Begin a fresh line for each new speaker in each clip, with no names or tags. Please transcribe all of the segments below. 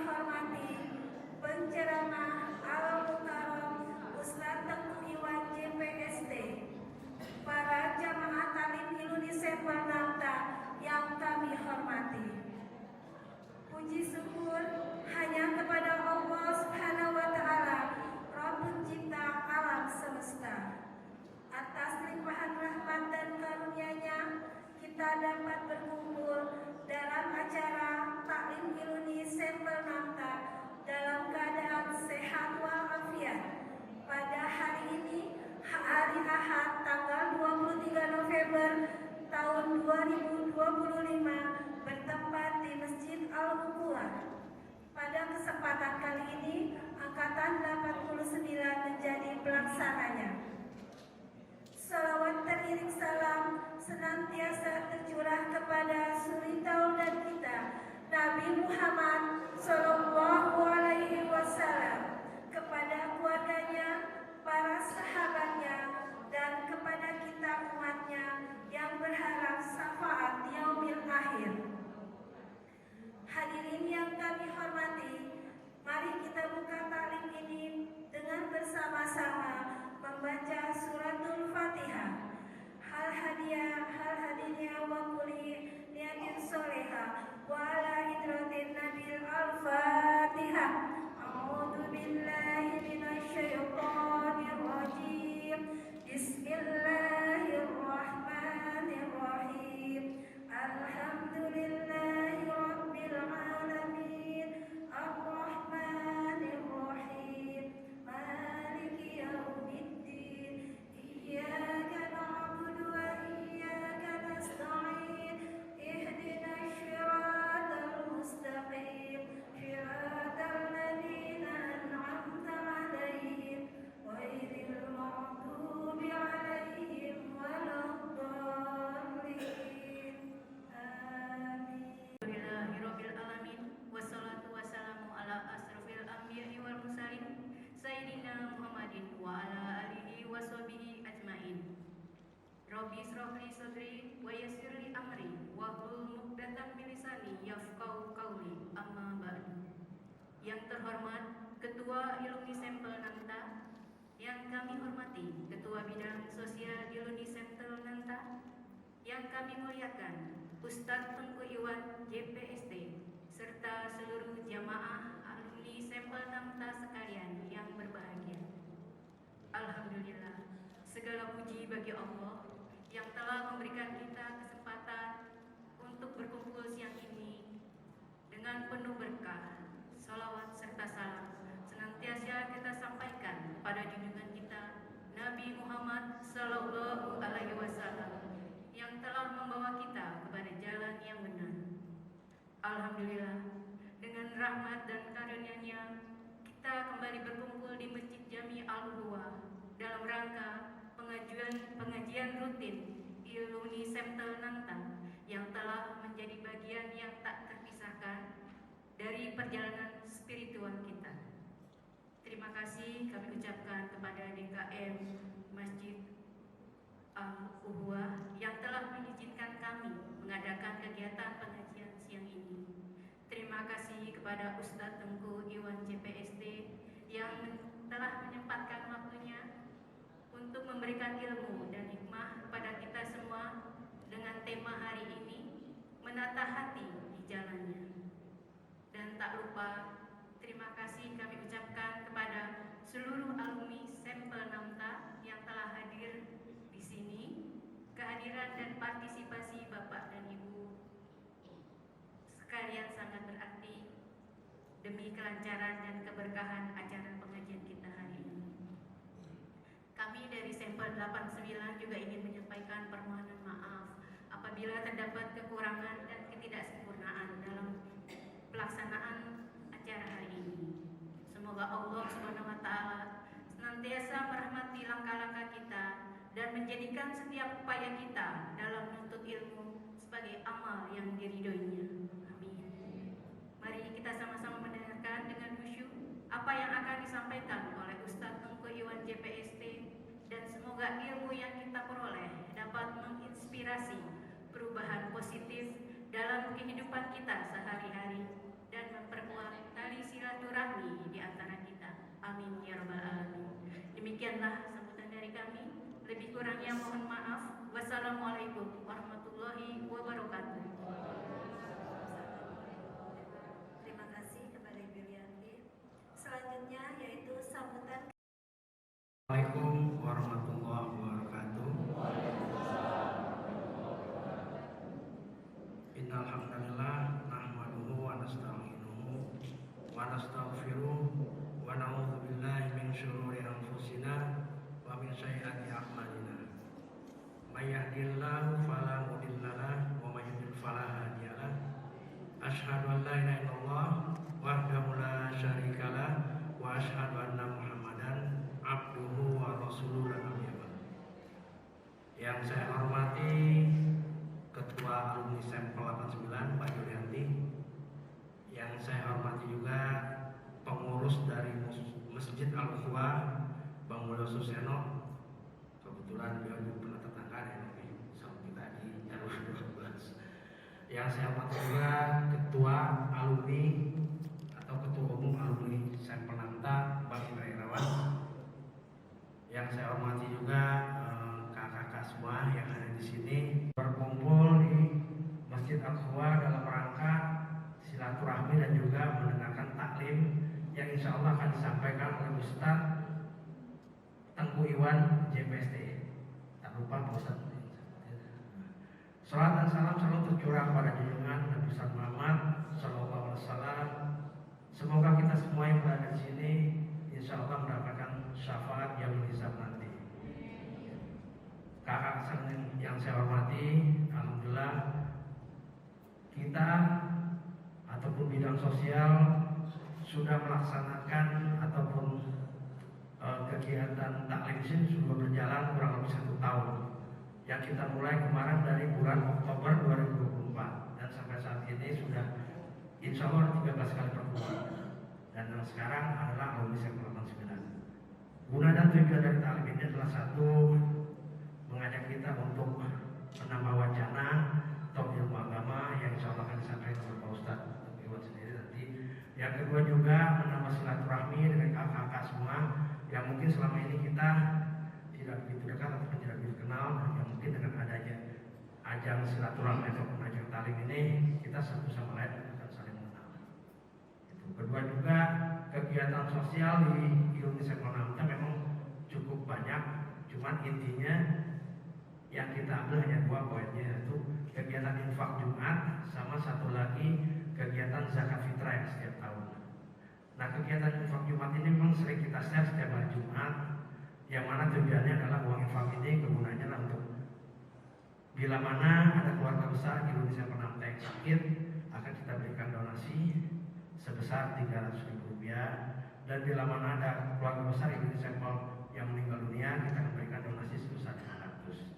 hormati, penceramah Al-Mukarram Ustadz Tengku Iwan JPST, para jamaah talim Indonesia Pernamta yang kami hormati. Puji syukur hanya kepada Allah Subhanahu wa Ta'ala, Rabb Pencipta alam semesta. Atas limpahan rahmat dan karunia-Nya, kita dapat berkumpul dalam acara taklim Indonesia Pernamta dalam keadaan sehat walafiat pada hari ini, hari Ahad tanggal 23 November tahun 2025, bertempat di Masjid Al-Bukhari. Pada kesempatan kali ini, angkatan 89 menjadi pelaksananya. Salawat teriring salam senantiasa tercurah kepada suri taulat kita, Nabi Muhammad Sallallahu Alaihi Wasallam, kepada keluarganya, para sahabatnya, dan kepada kita umatnya yang berharap syafaat yaumil akhir. Hadirin yang kami hormati, mari kita buka taklim ini dengan bersama-sama membaca suratul Fatihah. Hal hadinya wa kuli niatin soleha wa ala hidratin nabil al-Fatihah. A'udhu billahi minasyaitonir rajim. Bismillahirrahmanirrahim. Alhamdulillahi rabbil alamin. Ar-Rahmanir Rahim. Maliki yaumiddin. Iyyaka na'budu wa iyyaka nasta'in. Ihdinas siratal mustaqim. Siratal ladzina an'amta 'alaihim ghairil maghdubi 'alaihim waladdallin. Amin.
Alhamdulillahirabbil alamin, wassalatu wassalamu ala asrofil anbiya'i wal mursalin sayyidina Muhammadin wa ala alihi washabihi ajmain. Rabbi israh li sadri wa yassir li amri wahlul 'uqdatam min lisani yafqahu qawli. Amma ba'du. Yang terhormat Ketua Iluni Sempel Nanta, yang kami hormati Ketua Bidang Sosial Iluni Sempel Nanta, yang kami muliakan Ustadz Tengku Iwan JPST, serta seluruh jamaah alumni Sempel Nanta sekalian yang berbahagia. Alhamdulillah, segala puji bagi Allah yang telah memberikan kita kesempatan untuk berkumpul siang ini dengan penuh berkah. Salawat serta salam senantiasa kita sampaikan pada junjungan kita Nabi Muhammad Sallallahu Alaihi Wasallam yang telah membawa kita kepada jalan yang benar. Alhamdulillah, dengan rahmat dan karunia-Nya kita kembali berkumpul di Masjid Jami Al-Bukhari dalam rangka pengajian rutin Iluni Sempel Nanta yang telah menjadi bagian yang tak terpisahkan dari perjalanan spiritual kita. Terima kasih kami ucapkan kepada DKM Masjid Al-Bukhari yang telah mengizinkan kami mengadakan kegiatan pengajian siang ini. Terima kasih kepada Ustadz Tengku Iwan JPST yang telah menyempatkan waktunya untuk memberikan ilmu dan hikmah kepada kita semua dengan tema hari ini, menata hati di jalannya. Dan tak lupa terima kasih kami ucapkan kepada seluruh alumni Sempel Nanta yang telah hadir di sini. Kehadiran dan partisipasi Bapak dan Ibu sekalian sangat berarti demi kelancaran dan keberkahan acara pengajian kita hari ini. Kami dari Sempel 89 juga ingin menyampaikan permohonan maaf apabila terdapat kekurangan dan ketidaksempurnaan dalam pelaksanaan acara hari ini. Semoga Allah Subhanahu wa Ta'ala senantiasa merahmati langkah-langkah kita dan menjadikan setiap upaya kita dalam menuntut ilmu sebagai amal yang diridhoinya. Amin. Mari kita sama-sama mendengarkan dengan khusyuk apa yang akan disampaikan oleh Ustadz Tengku Iwan JPST, dan semoga ilmu yang kita peroleh dapat menginspirasi perubahan positif dalam kehidupan kita sehari-hari dan memperkuat tali silaturahmi di antara kita. Amin ya rabbal alamin. Demikianlah sambutan dari kami. Lebih kurangnya mohon maaf. Wassalamualaikum warahmatullahi wabarakatuh.
Terima kasih kepada Ibu Yanti. Selanjutnya yaitu sambutan.
Assalamualaikum warahmatullahi wabarakatuh. Innal hamdalillah nahmaduhu wa nasta'inuhu wa nastaghfiruh wa na'udzu billahi min syururi anfusina wa min sayyiati a'malina. May yahdihillahu fala mudhillalah wa may yudhlil fala hadiyalah. Asyhadu an la ilaha illallah wahdahu la syarikalah wa asyhadu anna Muhammadan abduhu wa rasuluhu dan nabiyana. Yang saya hormati Ketua Alumni Sampel 89 Pak Yuryanti. Yang saya hormati juga pengurus dari Masjid Al-Ukhuwah Bang Mulyo Suseno. Kebetulan beliau juga pernah tetangga dari sama kita di RW 12. Yang saya hormati juga Ketua Alumni atau Ketua Umum Alumni Sampel Nanta Bang Indra Irawan. Yang saya hormati juga kakak-kakak semua yang ada di sini berkumpul di Masjid Al-Ukhuwah dalam rangka silaturahmi dan juga mendengarkan taklim yang insya Allah akan disampaikan oleh Ustaz Tengku Iwan JPST. Tak lupa Pak Ustaz. Salam dan salam selalu tercurah pada junjungan Nabi Muhammad Sallallahu Alaihi Wasallam. Semoga kita semua yang berada di sini insya Allah mendapatkan syafaat yang hisab nanti. Kakak yang saya hormati, alhamdulillah kita ataupun bidang sosial sudah melaksanakan ataupun kegiatan taklim ini sudah berjalan kurang lebih 1 tahun. Yang kita mulai kemarin dari bulan Oktober 2024 dan sampai saat ini sudah insya Allah 13 kali pertemuan. Dan yang sekarang adalah alumni Sampel 89. Guna dan tujuan dari taklim ini adalah satu, mengajak kita untuk menambah wacana atau ilmu agama yang insya Allah akan disampaikan oleh Pak Ustadz Iwan sendiri nanti. Yang kedua juga menambah silaturahmi dengan kakak-kakak semua yang mungkin selama ini kita tidak begitu dekat atau tidak begitu kenal, yang mungkin dengan adanya ajang silaturahmi ataupun ajang taklim ini kita satu sama lain akan saling mengenal. Kedua juga kegiatan sosial di Indonesia Konamta memang cukup banyak, cuman intinya yang kita ambil hanya 2 poinnya, yaitu kegiatan infak Jumat sama satu lagi kegiatan zakat fitrah yang setiap tahun. Nah, kegiatan infak Jumat ini memang sering kita share setiap hari Jumat, yang mana tujuannya adalah uang infak ini kegunaannya adalah untuk bila mana ada keluarga besar di Indonesia Konamta yang sakit, akan kita berikan donasi sebesar Rp300.000, dan bila mana ada keluarga besar Indonesia yang meninggal dunia, kita akan berikan donasi sebesar 500.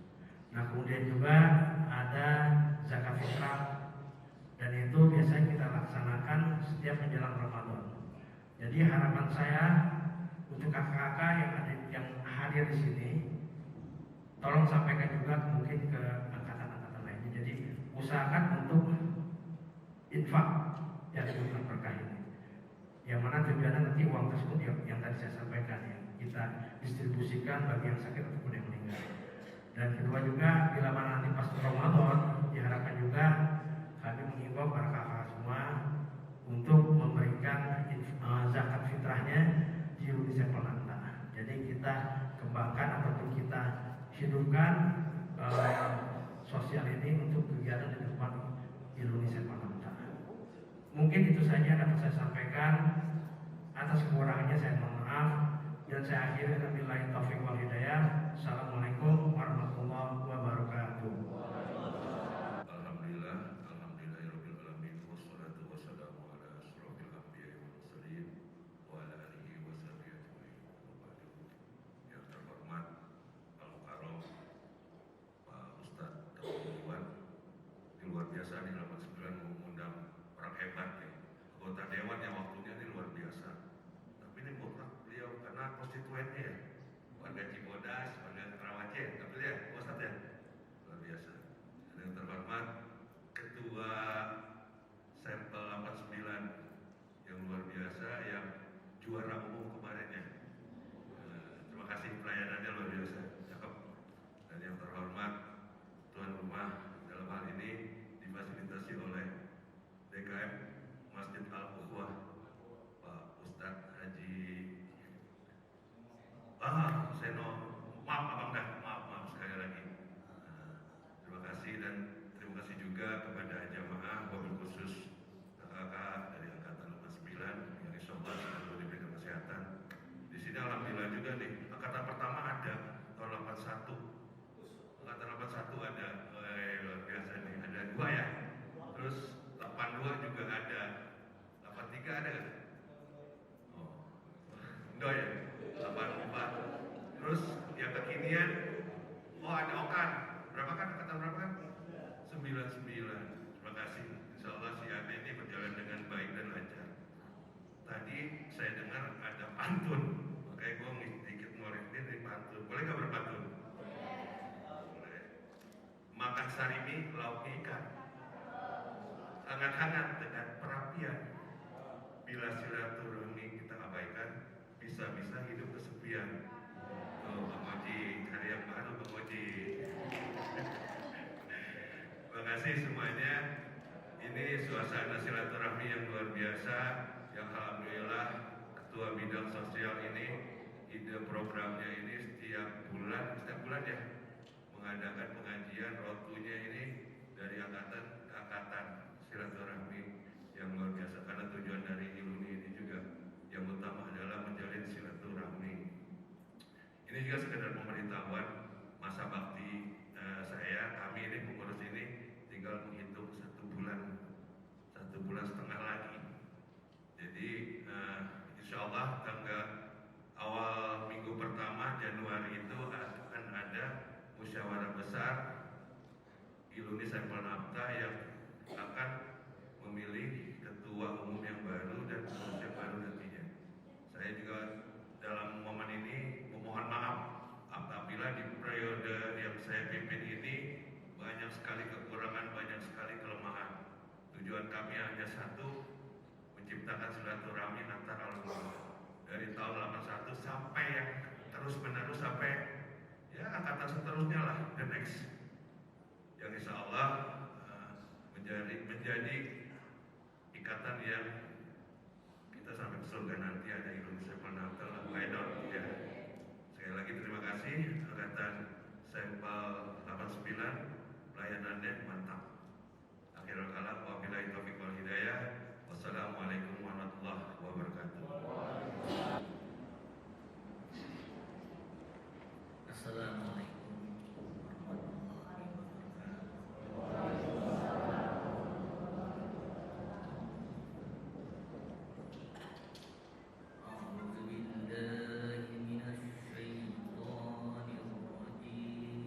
Nah, kemudian juga ada zakat fitrah, dan itu biasanya kita laksanakan setiap menjelang Ramadan. Jadi harapan saya untuk kakak-kakak yang hadir di sini, tolong sampaikan juga mungkin ke angkatan-angkatan lainnya. Jadi usahakan untuk infak yang bukan berkah ini, yang mana tujuannya nanti uang tersebut yang tadi saya sampaikan, yang kita distribusikan bagi yang sakit ataupun yang meninggal. Dan kedua juga bila mana nanti pas Ramadan, diharapkan juga kami mengimbau para kakak semua untuk memberikan zakat fitrahnya di Indonesia Konamta. Jadi kita kembangkan ataupun kita hidupkan sosial ini untuk kegiatan di depan Indonesia Konamta. Mungkin itu saja dapat saya sampaikan. Atas kekurangannya saya mohon maaf, dan saya akhiri dengan billahi taufiq wal hidayah. Assalamualaikum warahmatullahi wabarakatuh.
Alhamdulillah, alhamdulillahirabbil alamin, wassalatu wassalamu ala asyrofil anbiya'i wal mursalin wa ala alihi wa sahbihi ajmain. Yang terhormat Al-Mukarram Pak Ustaz Tengku Iwan, ini luar biasa di 89 mengundang orang hebat ya. Anggota dewan yang waktunya ini luar biasa. Tapi ini mutlak beliau karena konstituennya ya, warga Cibodas, warga Karawaci. Tapi Oh ada Okan. Berapa kan? Angkatan berapa kan? 99. Terima kasih. Insya Allah si Ane ini berjalan dengan baik dan lancar. Tadi saya dengar ada pantun. Makanya gue sedikit ngoreksi dari pantun. Boleh nggak berpantun? Boleh. Makan sarimi lauk ikan. Hangat-hangat dengan perapian. Bila silaturahmi kita abaikan, bisa-bisa hidup kesepian. Oh, Bang Oji, hari yang baru Bang Oji. Terima kasih semuanya. Ini suasana silaturahmi yang luar biasa. Yang alhamdulillah Ketua Bidang Sosial ini ide programnya ini setiap bulan ya mengadakan pengajian rotunya ini dari angkatan ke angkatan silaturahmi yang luar biasa karena tujuan dari Iluni ini juga yang utama adalah menjalin silaturahmi. Ini juga sekedar pemberitahuan masa bakti kami ini pengurus ini tinggal menghitung 1,5 bulan lagi. Jadi insya Allah tanggal awal minggu pertama Januari itu akan ada musyawarah besar Iluni Sampel Nafta yang akan memilih ketua umum yang baru dan pengurus yang baru nantinya. Saya juga dalam momen ini memohon maaf apabila di periode yang saya pimpin ini banyak sekali kekurangan, banyak sekali kelemahan. Tujuan kami hanya satu, menciptakan silaturahmi antar alumni dari tahun 81 sampai yang terus menerus sampai ya angkatan seterusnya lah, the next, yang insya Allah menjadi ikatan yang kita sampai ke surga nanti ada Indonesia Penantel Paidon ya. Sekali lagi terima kasih angkatan sampel 89, pelayanannya mantap. Akhirul kalam wabillahi taufiq wal hidayah. Wassalamualaikum warahmatullahi wabarakatuh.
Assalamualaikum warahmatullahi wabarakatuh. A'udzu billahi minasy syaithanir rajim.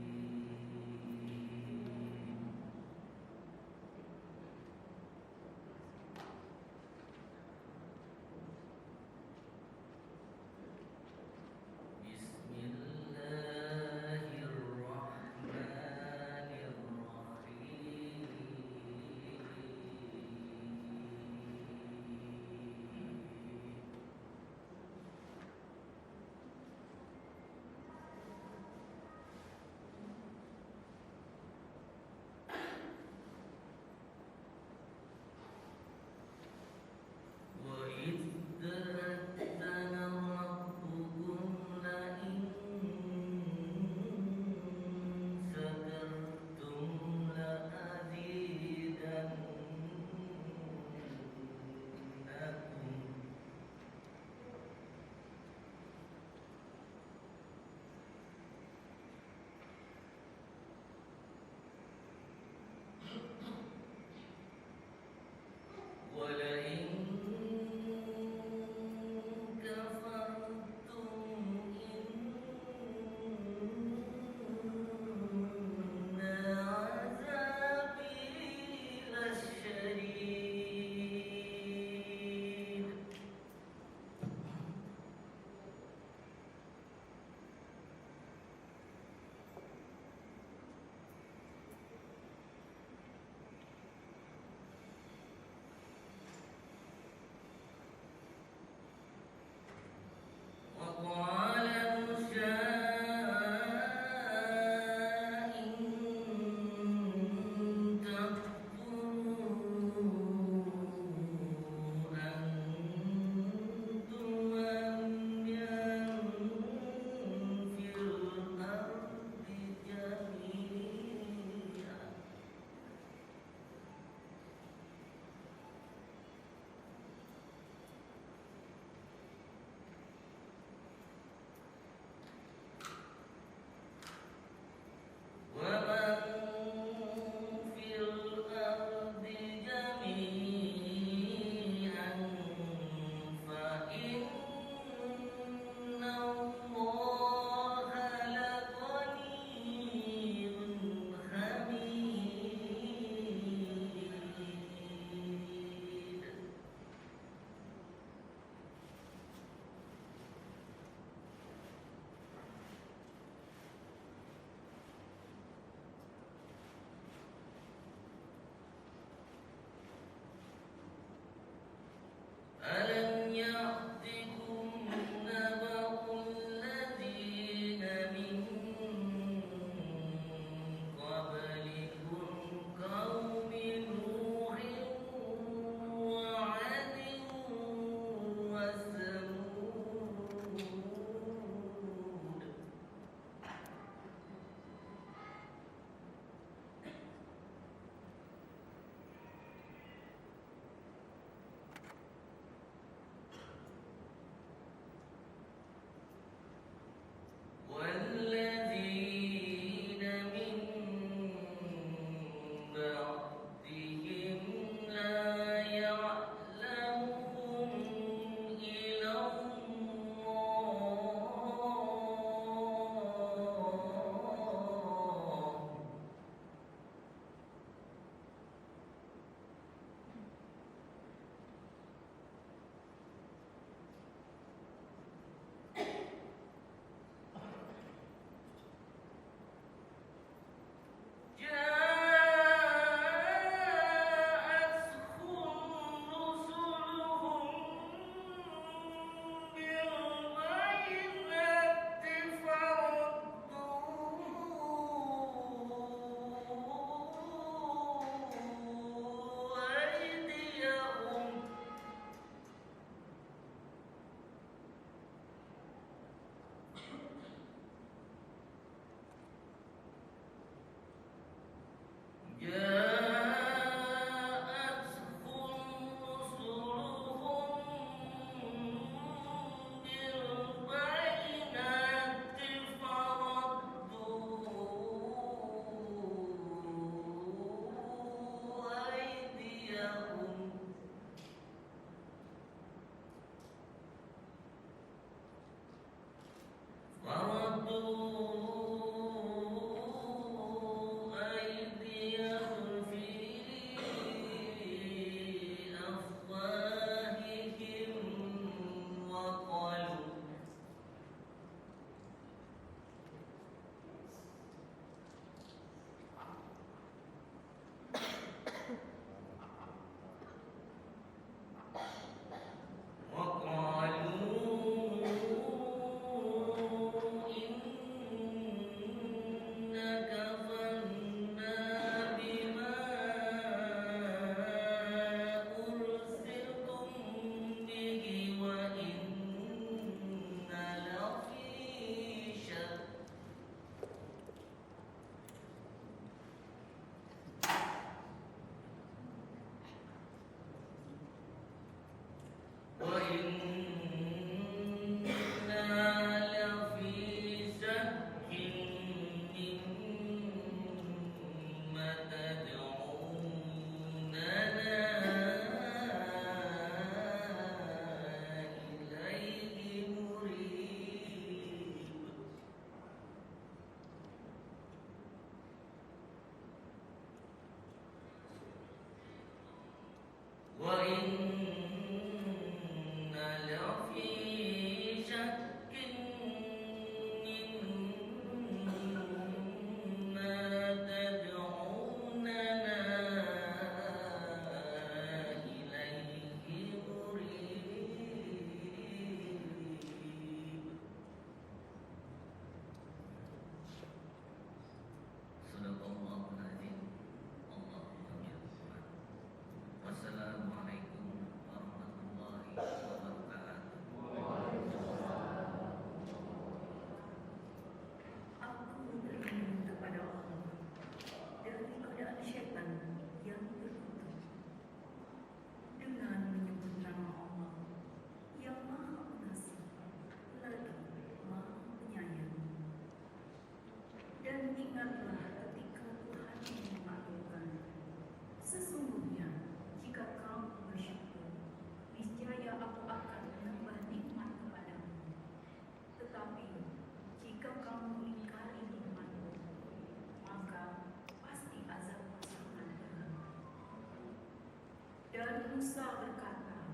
Musa berkata,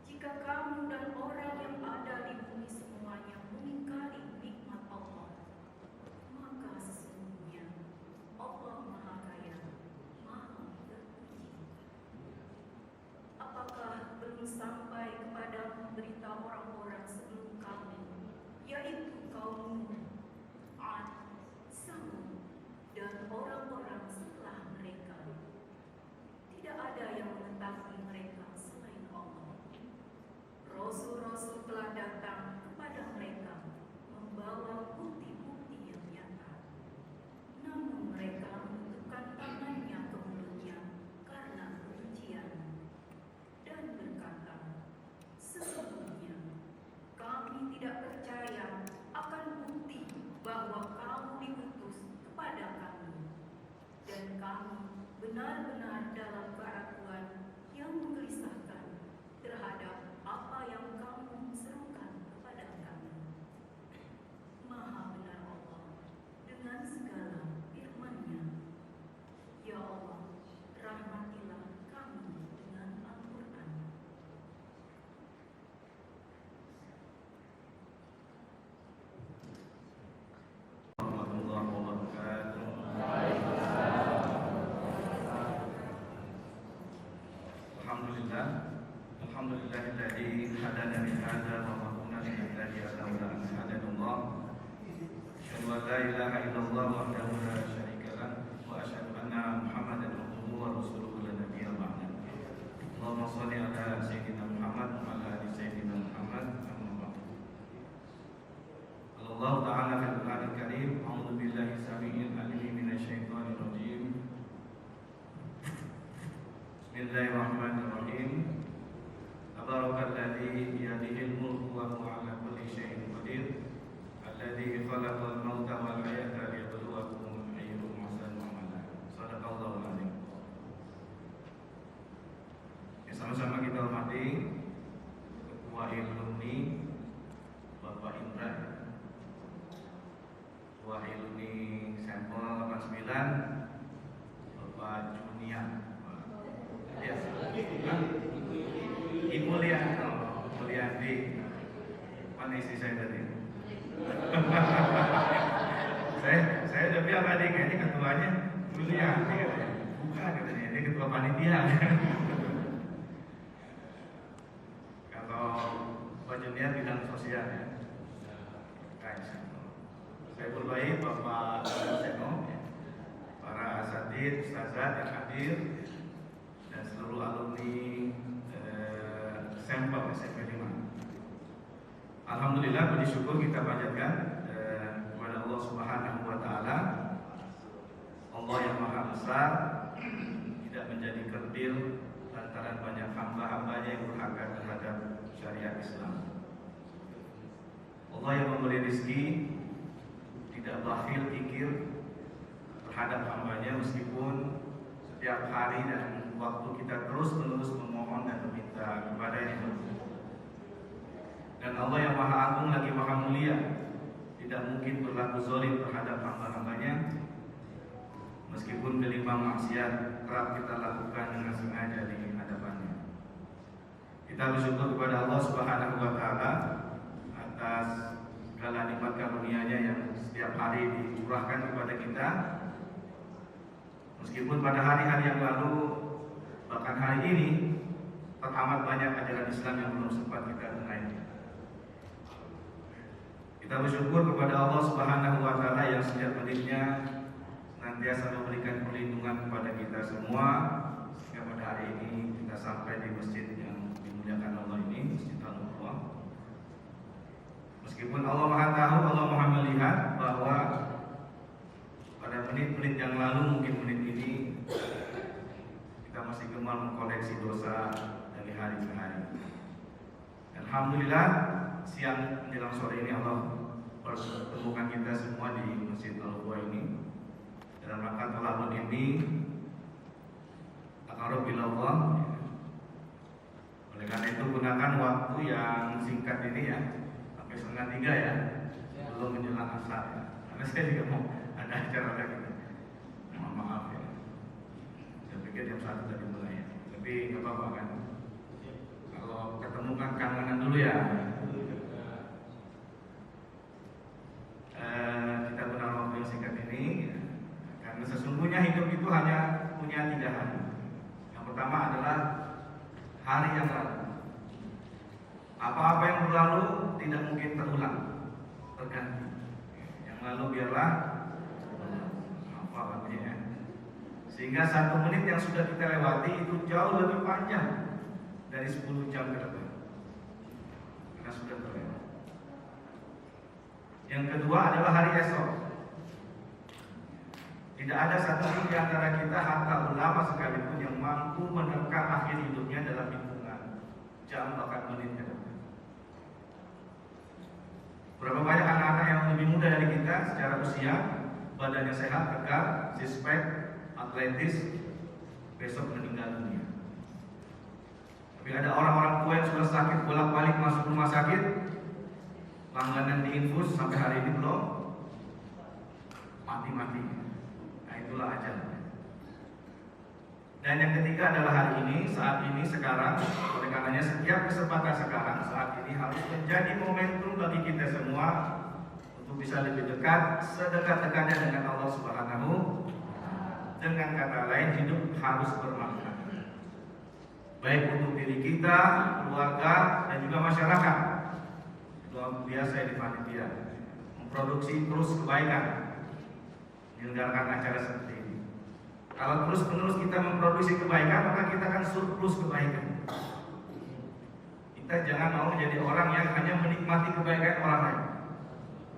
"Jika kamu dan orang yang ada di bumi semuanya mengingkari nikmat Allah, maka sesungguhnya Allah Maha Kaya, Maha Terpuji. Apakah belum sampai kepada berita orang-orang sebelum kamu, yaitu kaum Nuh, 'Ad, Samud, dan orang-orang setelah mereka? Tidak ada yang mengetahui mereka selain Allah. Rasul-rasul telah datang kepada mereka membawa bukti-bukti yang nyata. Namun mereka menutupkan tangannya ke mulutnya karena kebencian dan berkata, sesungguhnya kami tidak percaya akan bukti bahwa kamu diutus kepada kami, dan kami benar-benar dalam keraguan yang menggelisahkan terhadap apa yang kamu serukan kepada kami. Maha benar Allah dengan segala firman-Nya. Ya Allah, rahmatilah kami dengan Al-Quran.
Warahmatullahi wabarakatuh. Alhamdulillah, alhamdulillahilladzi hadana li hadza wa ma kunna linahtadiya laula an hadanallah. Asyhadu an la ilaha illallah wahdahu la syarika lah wa asyhadu anna Muhammadan abduhu wa rasuluhu la nabiyya ba'da. Allahumma shalli ala sayyidina Muhammad wa ala ali sayyidina Muhammad. Amma ba'du. Allah Ta'ala fil Qur'anil Karim, a'udzu billahi samii'il 'aliim minasy syaithanir rajim. Bismillahirrahmanirrahim. Tabarakalladzi biyadihil mulku wa huwa 'ala kulli syai'in qadir. Alladzi khalaqal mauta wal hayata liyabluwakum ayyukum ahsanu amala. Shadaqallahul 'azim. Sama-sama kita hormati Ketua Iluni Bapak Indra, Ketua Iluni Sampel 89 Bapak Junian. Ya, Ibu Mulyadi, mana istri saya tadi? saya udah bilang tadi, kayaknya ketuanya Mulyadi, bukan katanya, ini ketua panitia. Kalau Pak Junior bidang sosial ya. Saya berbaik Bapak Seno, para asatid, ustazat yang hadir, dan seluruh alumni sampel SMP 5. Alhamdulillah, puji syukur kita panjatkan kepada Allah Subhanahu wa Ta'ala. Allah yang Maha Besar tidak menjadi kerdil lantaran banyak hamba-hambanya yang durhaka terhadap syariat Islam. Allah yang memberi rezeki tidak bakhil kikir terhadap hambanya, meskipun setiap hari dan waktu kita terus-menerus memohon dan meminta kepada-Nya. Dan Allah yang Maha Agung lagi Maha Mulia tidak mungkin berlaku zalim terhadap hamba-hambanya, meskipun kelimpah maksiat kerap kita lakukan dengan sengaja di hadapannya. Kita bersyukur kepada Allah Subhanahu wa Ta'ala atas segala nikmat karunia-Nya yang setiap hari dicurahkan kepada kita. Meskipun pada hari-hari yang lalu, bahkan hari ini, teramat banyak ajaran Islam yang belum sempat kita tunaikan. Kita bersyukur kepada Allah Subhanahu wa Ta'ala yang setiap menitnya senantiasa memberikan perlindungan kepada kita semua, sehingga pada hari ini kita sampai di masjid yang dimuliakan Allah ini, Masjid Al-Nurullah. Meskipun Allah Maha tahu, Allah Maha melihat bahwa pada menit-menit yang lalu, mungkin menit ini, kita masih gemar mengkoleksi dosa dari hari ke hari. Alhamdulillah, siang menjelang sore ini Allah pertemukan kita semua di Masjid Al-Quwa ini dalam rangka tolabun ini Aqarrab ilallah. Oleh karena itu gunakan waktu yang singkat ini ya, sampai 2:30 ya, belum menjelang asar ya. Karena saya juga mau ada acara lagi. Mohon maaf ya. Saya pikir jam 1 tadi mulai ya. Tapi nggak apa-apa kan.
tidak mungkin terulang, terganti. Yang lalu biarlah apa lagunya ya. Sehingga 1 menit yang sudah kita lewati itu jauh lebih panjang dari 10 jam ke depan, karena sudah terlewat. Yang kedua adalah hari esok. Tidak ada satupun di antara kita, hatta ulama sekalipun, yang mampu menerka akhir hidupnya dalam hitungan jam bahkan menit ke depan. Berapa banyak anak-anak yang lebih muda dari kita secara usia, badannya sehat, tegar, sispek, atletis, besok meninggal dunia. Tapi ada orang-orang tua yang sudah sakit bolak-balik masuk rumah sakit, langganan diinfus sampai hari ini belum mati-mati. Nah, itulah ajal. Dan yang ketiga adalah hari ini, saat ini, sekarang. Oleh karenanya setiap kesempatan sekarang, saat ini harus menjadi momentum bagi kita semua untuk bisa lebih dekat, sedekat-dekatnya dengan Allah Subhanahu. Dengan kata lain, hidup harus bermakna, baik untuk diri kita, keluarga, dan juga masyarakat. Luar biasa di panitia memproduksi terus kebaikan, menyelenggarakan acara seperti ini. Kalau terus-menerus kita memproduksi kebaikan, maka kita akan surplus kebaikan. Kita jangan mau menjadi orang yang hanya menikmati kebaikan orang lain,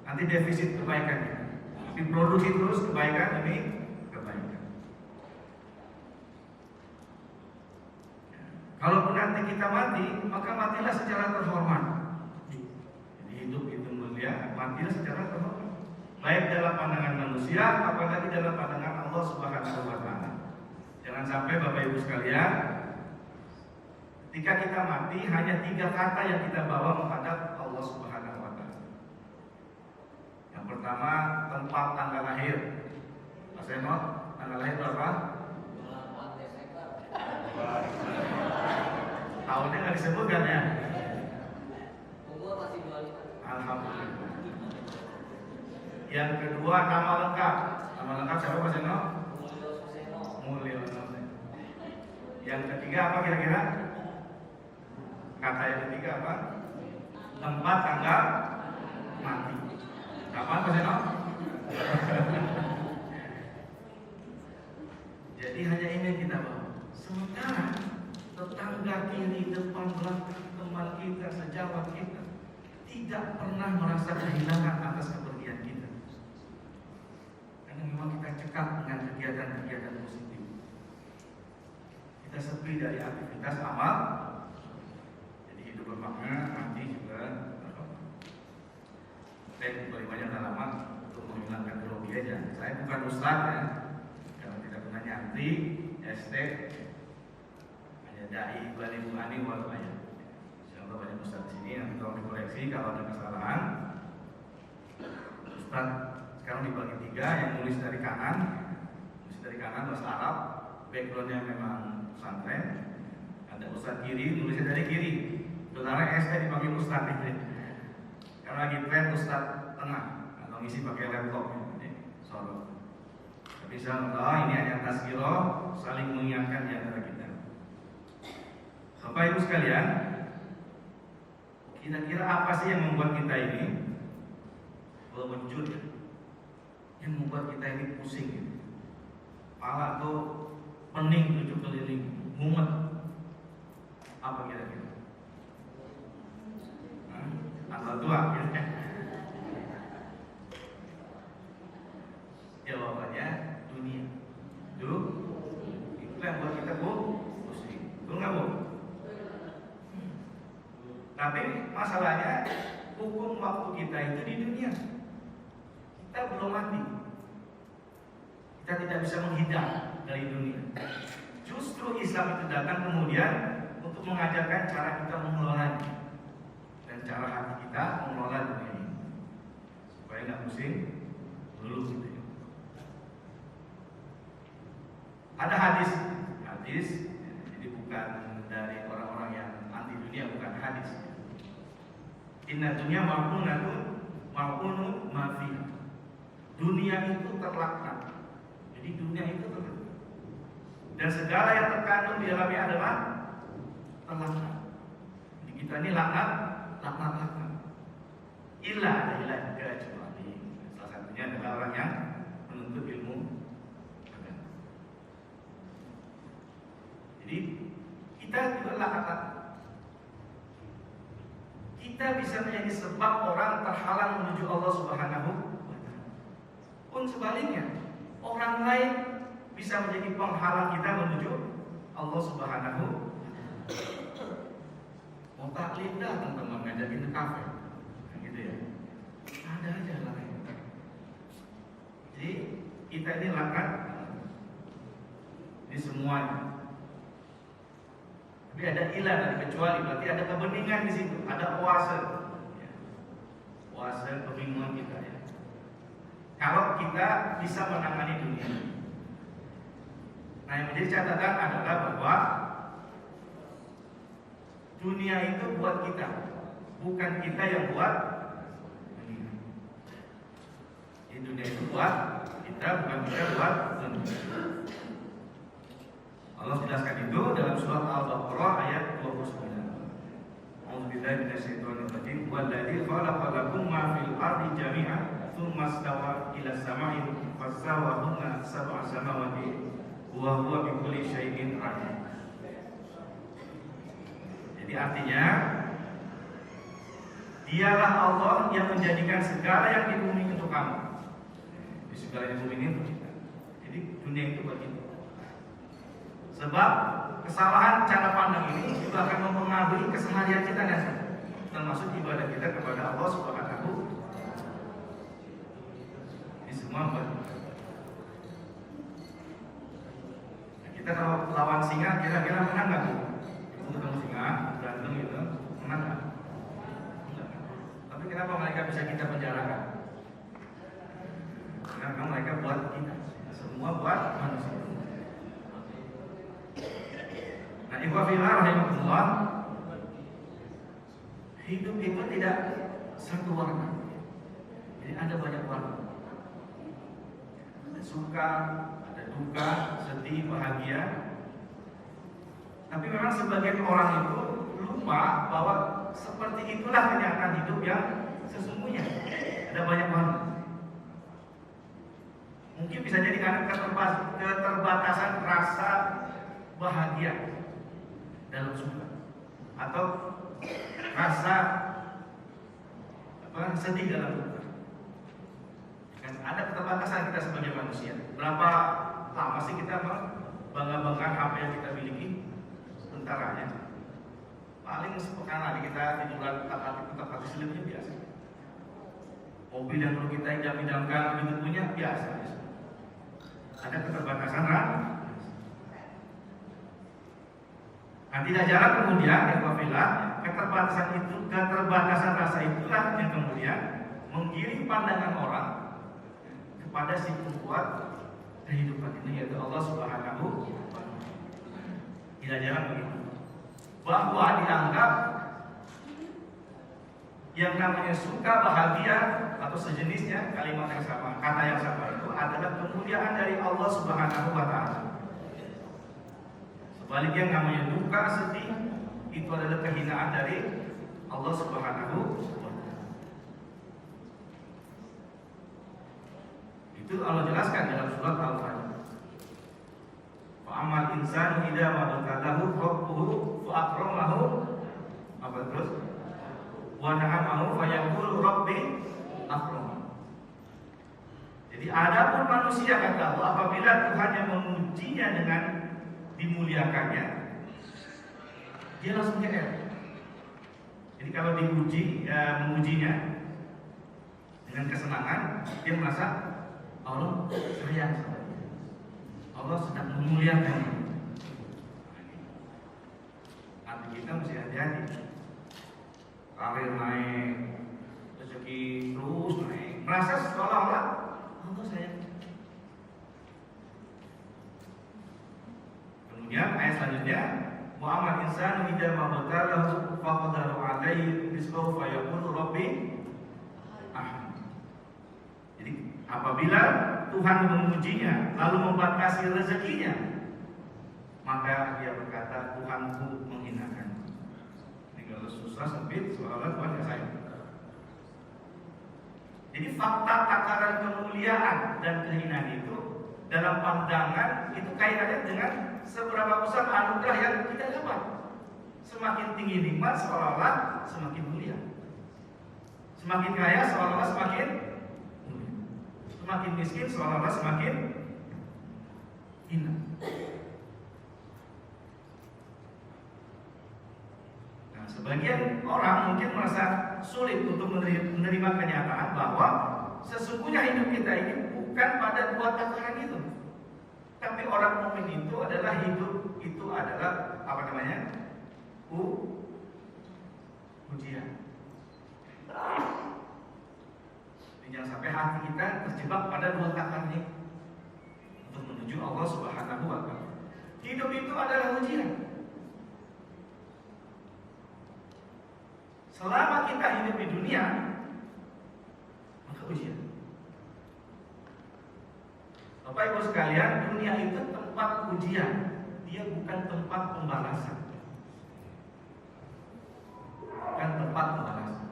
nanti defisit kebaikannya. Tapi produksi terus kebaikan demi kebaikan. Kalaupun nanti kita mati, maka matilah secara terhormat. Jadi hidup itu mulia, matilah secara terhormat. Baik dalam pandangan manusia, apalagi dalam pandangan Allah Subhanahu wa Ta'ala. Jangan sampai Bapak Ibu sekalian, ketika kita mati hanya 3 kata yang kita bawa menghadap Allah Subhanahu wa Ta'ala. Yang pertama, tempat tanggal lahir. Mas Eno, tanggal lahir berapa? Tahunnya nggak disebutkan ya?
Umur masih 25.
Alhamdulillah. Yang kedua, nama lengkap. Nama lengkap siapa Mas Eno? Mulyono. Yang ketiga apa kira-kira? Kata yang ketiga apa? Tempat tanggal mati. Kapan Mas Eno? Jadi hanya ini yang kita bawa. Sementara tetangga kiri, depan, belakang, teman kita, sejawat kita tidak pernah merasa kehilangan atas kepergian kita, karena memang kita cekap dengan kegiatan-kegiatan positif. Kita sepi dari aktivitas amal, jadi hidup bermakna, mati juga bermakna. Saya paling banyak halaman untuk menghilangkan grogi aja. Saya bukan ustaz ya, karena tidak pernah nyantri, ST, hanya dai, bali bungani, walau banyak. Insyaallah banyak ustaz di sini, nanti tolong dikoreksi kalau ada kesalahan. Ustaz sekarang dibagi 3, yang nulis dari kanan bahasa Arab, backgroundnya memang pesantren. Ada ustaz kiri, nulisnya dari kiri. Sebenarnya ST dipanggil ustaz ini, karena lagi tren ustaz tengah atau ngisi pakai laptop ini, sorot. Tapi insyaallah ini hanya tazkirah, saling mengingatkan di antara kita. Bapak Ibu sekalian, kira-kira apa sih yang membuat kita ini berwujud, yang membuat kita ini pusing, kepala tuh pening 7 keliling, mumet? Apa kira-kira? Tanggal 2 kira-kira? Jawabannya dunia. Itu yang buat kita pusing. Betul nggak Bu? Tapi masalahnya hukum waktu kita itu di dunia. Kita belum mati. Kita tidak bisa menghindar dari dunia. Justru Islam itu datang kemudian untuk mengajarkan cara kita mengelolanya dan cara hati kita mengelola dunia ini supaya nggak pusing dulu gitu ya. Ada hadis, jadi bukan dari orang-orang yang anti dunia, bukan hadis. Inna dunia ma'punun mafi. Dunia itu terlaknat. Jadi dunia itu terlaknat. Dan segala yang terkandung di dalamnya adalah terlaknat. Jadi kita ini laknat. illa, ada ilah kecuali. Salah satunya adalah orang yang menuntut ilmu agama. Jadi kita juga lakukan. Kita bisa menjadi sebab orang terhalang menuju Allah Subhanahu wa Ta'ala. Pun sebaliknya, orang lain bisa menjadi penghalang kita menuju Allah Subhanahu wa Ta'ala. Mau taklim datang teman ngajakin ke kafe, gitu ya. Ada aja lah. Jadi kita ini lakukan ini semuanya. Tapi ada ilah dan kecuali, berarti ada kebeningan di situ, ada oase, ya. Oase kebingungan kita ya. Kalau kita bisa menangani dunia. Nah, yang menjadi catatan adalah bahwa dunia itu buat kita, bukan kita yang buat dunia. Jadi dunia itu buat kita, bukan kita buat dunia. Allah jelaskan itu dalam surat Al-Baqarah ayat 29. A'udzubillahi minasyaitonir rajim. Walladzi khalaqa lakum ma fil ardi jami'an tsumma istawa ila as-sama'i fasawwahunna sab'a samawati wa huwa bikulli syai'in alim. Jadi artinya dialah Allah yang menjadikan segala yang di bumi untuk kamu. Di segala yang di bumi ini untuk kita. Jadi dunia itu bagi kita. Sebab kesalahan cara pandang ini juga akan mempengaruhi keseharian kita nanti, termasuk ibadah kita kepada Allah Subhanahu. Ini semua nah, kita kalau lawan singa kira-kira menang nggak? Itu ketemu singa berantem gitu, menang nggak? Tapi kenapa mereka bisa kita penjarakan? Karena mereka buat kita, semua buat manusia. Nah, ikhwah fillah rahimahullah, hidup itu tidak satu warna. Jadi ada banyak warna. Ada suka, ada duka, sedih, bahagia. Tapi memang sebagian orang itu lupa bahwa seperti itulah kenyataan hidup yang sesungguhnya. Ada banyak warna. Mungkin bisa jadi karena keterbatasan rasa bahagia dalam suka atau rasa sedih dalam duka. Kan ada keterbatasan kita sebagai manusia. Berapa lama sih kita bangga-banggakan apa yang kita miliki? Sebentar aja. Paling sepekan lagi kita tiduran tetap selipnya biasa. Mobil yang perlu kita idam-idamkan begitu punya biasa. Ada keterbatasan Nah, tidak jarang kemudian keterbatasan rasa itulah yang kemudian menggiring pandangan orang kepada si pembuat kehidupan ini, yaitu Allah Subhanahu wa Ta'ala. Tidak jarang begitu. Bahwa dianggap yang namanya suka, bahagia atau sejenisnya, kalimat yang sama, kata yang sama itu adalah kemuliaan dari Allah Subhanahu wa Ta'ala. Sebaliknya yang namanya duka, sedih itu adalah kehinaan dari Allah Subhanahu wa Ta'ala. Itu Allah jelaskan dalam surat Al-Fajr. Fa amal insanu idza mabtalahu rabbuhu fa akramahu apa terus? Wa na'amahu fa yaqulu rabbi akram. Jadi adapun manusia kata Allah apabila Tuhan yang memujinya dengan dimuliakannya, dia langsung GR. Jadi kalau dipuji, memujinya dengan kesenangan, dia merasa Allah sayang sama dia. Allah sedang memuliakan. Arti kita mesti hati-hati. Karir naik, rezeki terus naik, merasa seolah-olah Allah sayang. Kemudian ayat selanjutnya, wa amal insanu idza mabtalahu faqadara alaihi rizqahu fa yaqulu rabbi ahad. Jadi apabila Tuhan memujinya lalu membatasi rezekinya, maka dia berkata Tuhanku menghinakan. Ini kalau susah sempit seolah-olah Tuhan tidak sayang. Jadi fakta takaran kemuliaan dan kehinaan itu dalam pandangan itu kaitannya dengan seberapa besar anugerah yang kita dapat. Semakin tinggi nikmat seolah-olah semakin mulia. Semakin kaya seolah-olah semakin mulia. Semakin miskin seolah-olah semakin hina. Nah, sebagian orang mungkin merasa sulit untuk menerima kenyataan bahwa sesungguhnya hidup kita ini bukan pada dua takaran itu. Tapi orang mukmin itu adalah hidup itu adalah apa namanya? Ujian. Jangan sampai hati kita terjebak pada dua takaran ini untuk menuju Allah Subhanahu wa Ta'ala. Hidup itu adalah ujian. Selama kita hidup di dunia, maka ujian. Bapak Ibu sekalian, dunia itu tempat ujian, dia bukan tempat pembalasan. Bukan tempat pembalasan.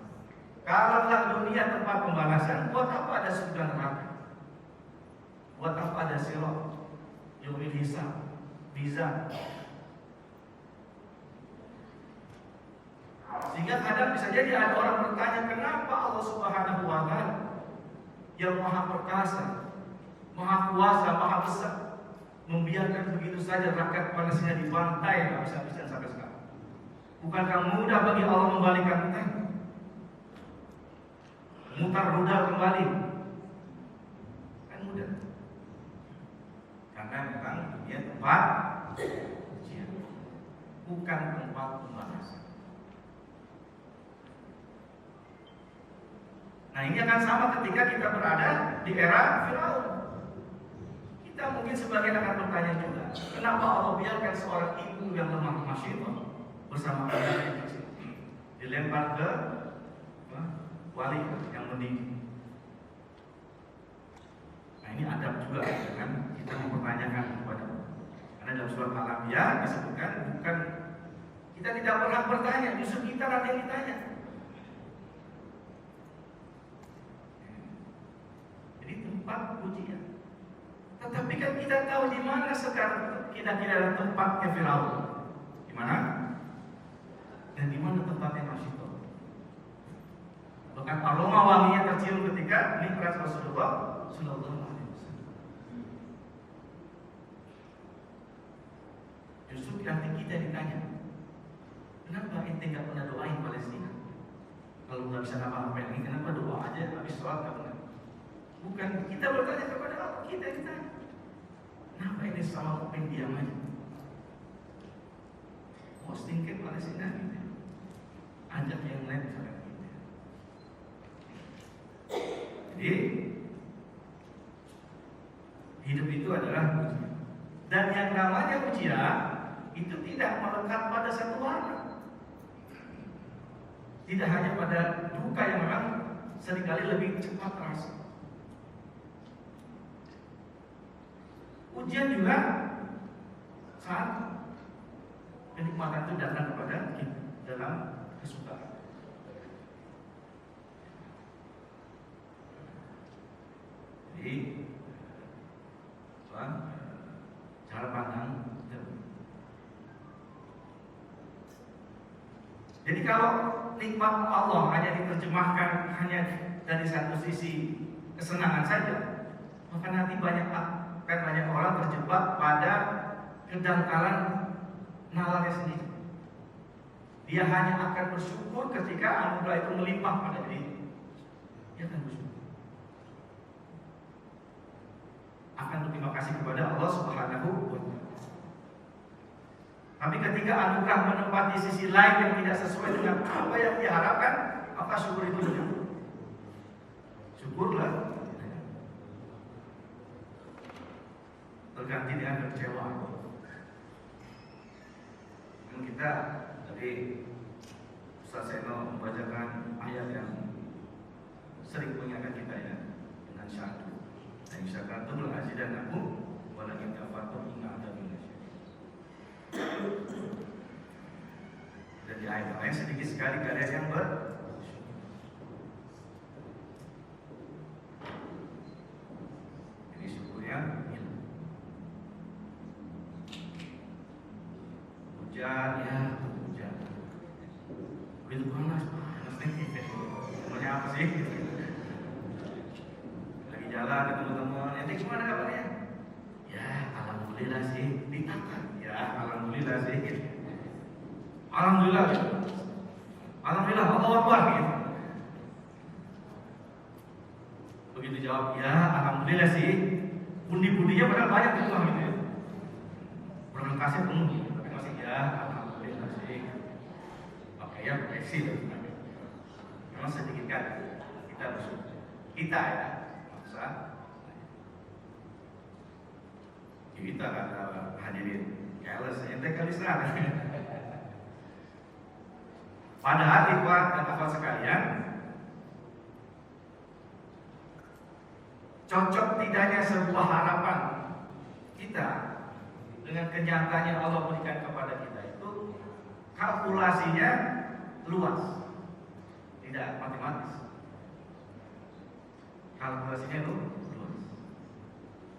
Kalaulah dunia tempat pembalasan, buat apa ada surga neraka? Buat apa ada sirat, yaumil hisab, mizan? Sehingga kadang bisa jadi ada orang bertanya, kenapa Allah Subhanahu wa Ta'ala yang maha perkasa, maha kuasa, maha besar, membiarkan begitu saja rakyat Palestina dibantai habis-habisan sampai sekarang? Bukankah mudah bagi Allah membalikkan tangan, mutar rudal kembali? Kan mudah. Karena memang dunia tempat ujian, bukan tempat pembalasan. Nah, ini akan sama ketika kita berada di era Firaun. Kita mungkin sebagian akan bertanya juga, kenapa Allah biarkan seorang ibu yang lemah masyitah bersama anak yang kecil dilempar ke wali yang mendidik? Nah, ini adab juga kan kita mempertanyakan kepada Allah. Karena dalam surat Al-Anbiya disebutkan bukan kita tidak pernah bertanya, justru kita nanti yang ditanya. Jadi tempat ujian. Tetapi kan kita tahu di mana sekarang kira-kira tempatnya Firaun, di mana dan di mana tempatnya Masyitah. Bahkan aroma wanginya tercium ketika mi'raj Rasulullah Sallallahu Alaihi Wasallam. Justru nanti kita ditanya, kenapa ente nggak pernah doain Palestina? Kalau nggak bisa ngapa-ngapain lagi, kenapa doa aja habis sholat nggak pernah? Bukan kita bertanya kepada Allah, kita ditanya, kenapa ini sama mukmin diam aja? Posting ke Palestina gitu, ajak yang lain misalkan. Jadi hidup itu adalah ujian. Dan yang namanya ujian itu tidak melekat pada satu warna. Tidak hanya pada duka yang memang seringkali lebih cepat terasa. Ujian juga saat kenikmatan itu datang kepada kita dalam kesukaan. Jadi cara pandang. Jadi kalau nikmat Allah hanya diterjemahkan hanya dari satu sisi kesenangan saja, maka nanti banyak orang terjebak pada kedangkalan nalarnya sendiri. Dia hanya akan bersyukur ketika anugerah itu melimpah pada diri. Dia akan bersyukur, akan berterima kasih kepada Allah Subhanahu wa Ta'ala. Tapi ketika anugerah menempati sisi lain yang tidak sesuai dengan apa yang diharapkan, maka syukur itu hilang. Syukurlah terganti dengan kekecewaan. Dan kita dari Ustaz Seno membacakan ayat yang sering mengingatkan kita ya, dengan syahdu. Dan syakartum la azidannakum wa la in kafartum inna adzabi lasyadid. Dan di ayat lain sedikit sekali kalian yang bersyukur. hujan, ya hujan. Begitu panas nih. Namanya apa sih? Lagi jalan ketemu teman, nanti gimana kabarnya? Ya, alhamdulillah sih, ditakan. Ya, alhamdulillah sih. Alhamdulillah. Alhamdulillah, Allahu Akbar gitu. Begitu jawab, ya alhamdulillah sih. Pundi-pundinya padahal banyak di rumah gitu ya. Orang kasih penuh, tapi masih ya alhamdulillah sih. Oke ya, koreksi loh. Memang sedikit kan kita musuh. Kita ya, maksa. Kita kata hadirin, careless, ente kali serah. Padahal ikhwan dan akhwat sekalian, cocok tidaknya sebuah harapan kita dengan kenyataannya Allah berikan kepada kita itu kalkulasinya luas, tidak matematis. Kalkulasinya luas.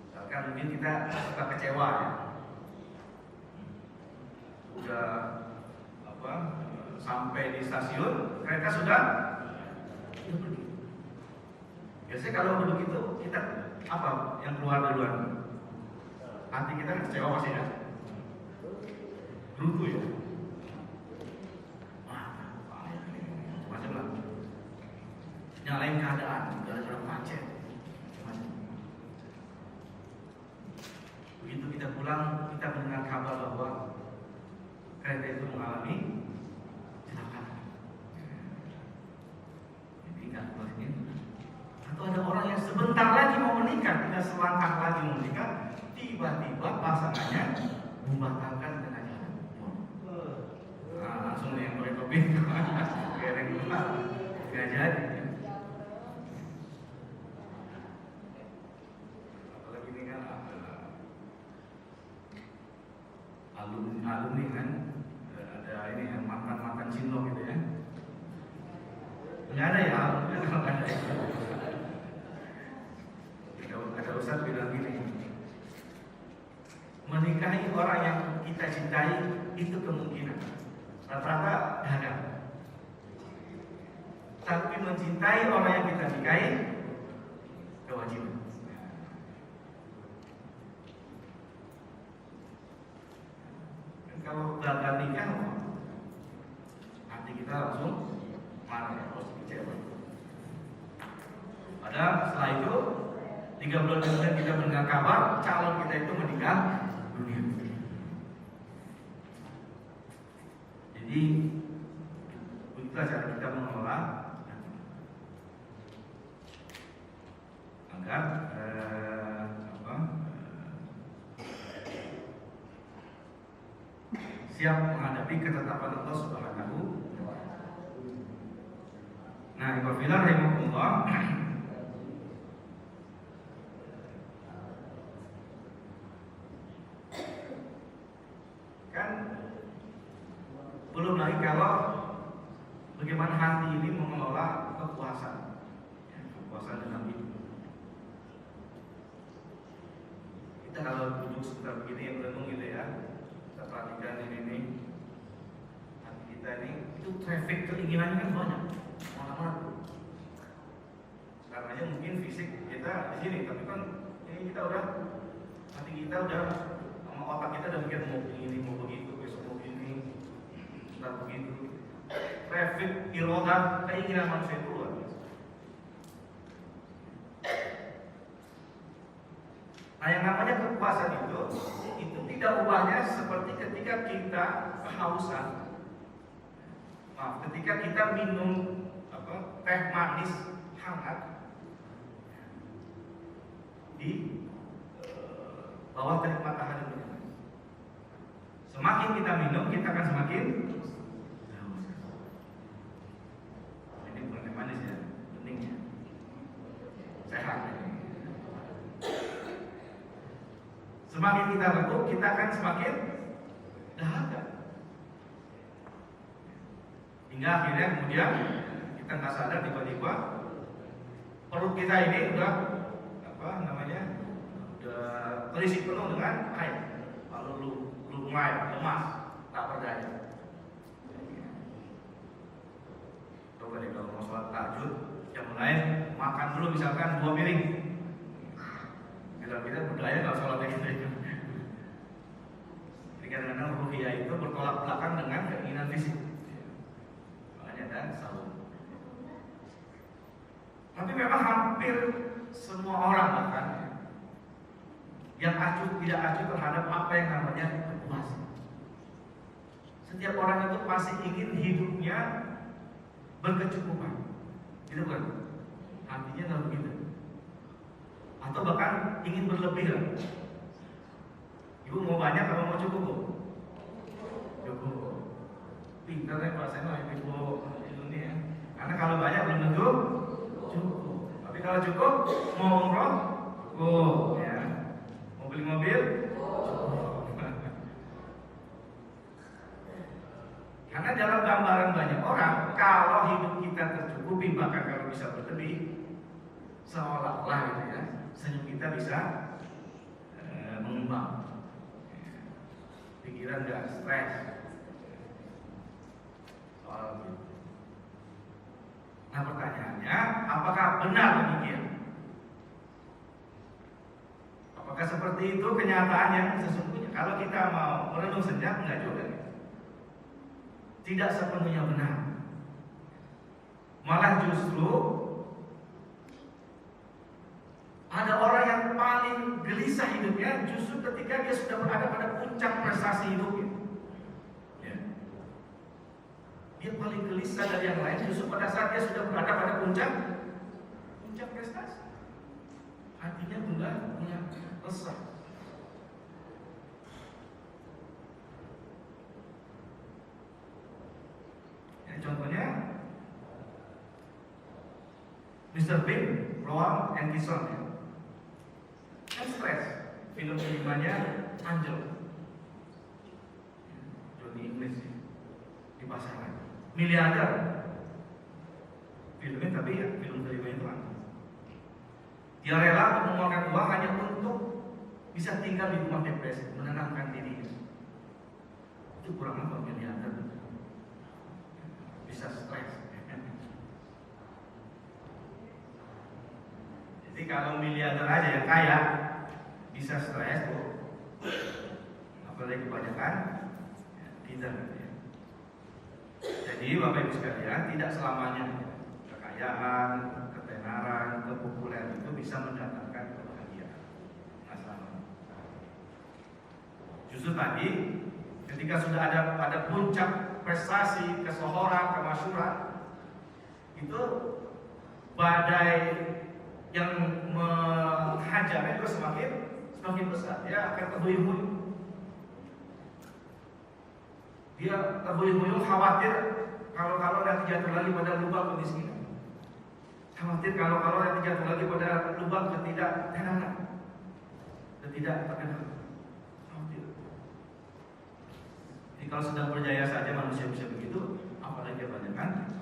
Misalkan mungkin kita suka kecewa ya, udah sampai di stasiun kereta sudah pergi. Biasanya kalau udah begitu kita apa yang keluar duluan? Hati kita kecewa pasti ya, runtuh ya, macam lah, nyalain keadaan gara-gara macet. Begitu kita pulang, kita mendengar kabar bahwa kereta itu mengalami kecelakaan. Jadi kalkulasinya. Atau ada orang yang sebentar lagi mau menikah, tidak selangkah lagi mau menikah, tiba-tiba pasangannya membatalkan dengan jalan. Nah, langsung yang kopi gereng lupa, nggak jadi. Apalagi ini kan alumni kan, ada ini yang mantan cinlok gitu ya. Nggak ada ya, kalau nggak ada. Ada ustaz bilang gini, menikahi orang yang kita cintai itu kemungkinan rata-rata gagal, tapi mencintai orang yang kita nikahi kewajiban. Dan kalau gagal nikah, hati kita langsung marah, terus kecewa. Padahal setelah itu 3 bulan kemudian kita mendengar kabar calon kita itu meninggal dunia. Jadi itulah cara kita mengelola agar siap menghadapi ketetapan Allah Subhanahu. Nah, Ibu Filar rahimahullah, belum lagi kalau bagaimana hati ini mengelola kepuasan, kepuasan dalam hidup. Kita kalau duduk sebentar begini merenung gitu ya, kita perhatikan ini hati kita ini, itu traffic keinginannya kan banyak, mana-mana. Karena mungkin fisik kita di sini, tapi kan ini kita udah, hati kita udah, sama otak kita udah mikir mau begini, mau begitu, besok mau begini. Begitu, traffic iroda keinginan manusia itu luar biasa. Nah, yang namanya kepuasan itu tidak ubahnya seperti ketika kita kehausan. Ketika kita minum teh manis hangat di bawah terik matahari. Semakin kita minum, kita akan semakin manis ya, penting ya, sehat. Semakin kita redup, kita akan semakin dahaga. Hingga akhirnya kemudian kita nggak sadar tiba-tiba perut kita ini udah udah terisi penuh dengan air, lalu lumai, lemas, tak berdaya. Coba deh kalau mau sholat tahajud, yang lain makan dulu misalkan 2 piring. Kita berdaya kalau sholatnya gitu. Jadi kadang-kadang ruhiyah itu bertolak belakang dengan keinginan fisik. Makanya ada sahur. Tapi memang hampir semua orang bahkan yang acuh tidak acuh terhadap apa yang namanya berpuasa. Setiap orang itu pasti ingin hidupnya berkecukupan, gitu kan? Artinya nggak begitu. Atau bahkan ingin berlebihan. Ibu mau banyak atau mau cukup, Bu? Cukup. Pintar ya Pak Seno, Ibu ini ya. Karena kalau banyak belum tentu cukup. Tapi kalau cukup, mau umroh, cukup ya. Mau beli mobil, karena dalam gambaran banyak orang, kalau hidup kita tercukupi, bahkan kalau bisa berlebih, seolah-olah gitu ya, senyum kita bisa mengembang, pikiran nggak stres soal gitu. Nah pertanyaannya, apakah benar demikian? Apakah seperti itu kenyataannya sesungguhnya? Kalau kita mau merenung sejenak, enggak juga. Tidak sepenuhnya benar. Malah justru ada orang yang paling gelisah hidupnya justru ketika dia sudah berada pada puncak prestasi hidupnya. Ya. Dia paling gelisah dari yang lain justru pada saat dia sudah berada pada puncak prestasi. Hatinya punya resah. Contohnya Mr. Bean, Rowan Atkinson ya. Kan stres. Film kelimanya Angel, Johnny English ya. Dipasangkan miliarder filmnya, tapi ya film kelima itu Angel. Dia rela untuk mengeluarkan uang hanya untuk bisa tinggal di rumah depresi, menenangkan dirinya. Itu kurang apa miliarder? Bisa stres. Jadi kalau miliarder aja yang kaya bisa stres, apalagi kebanyakan tidak. Jadi Bapak Ibu sekalian, tidak selamanya kekayaan, ketenaran, kepopuleran itu bisa mendatangkan kebahagiaan. Nah, selamanya. Justru tadi ketika sudah ada pada puncak prestasi, kesohoran, kemasyhuran, itu badai yang menghajarnya juga semakin besar. Dia akan terhuyung-huyung. Dia terhuyung-huyung, khawatir kalau nanti jatuh lagi pada lubang kemiskinan. Khawatir kalau nanti jatuh lagi pada lubang ketidaktenaran, ketidakterkenal. Jadi kalau sedang berjaya saja manusia bisa begitu, apalagi kebanyakan.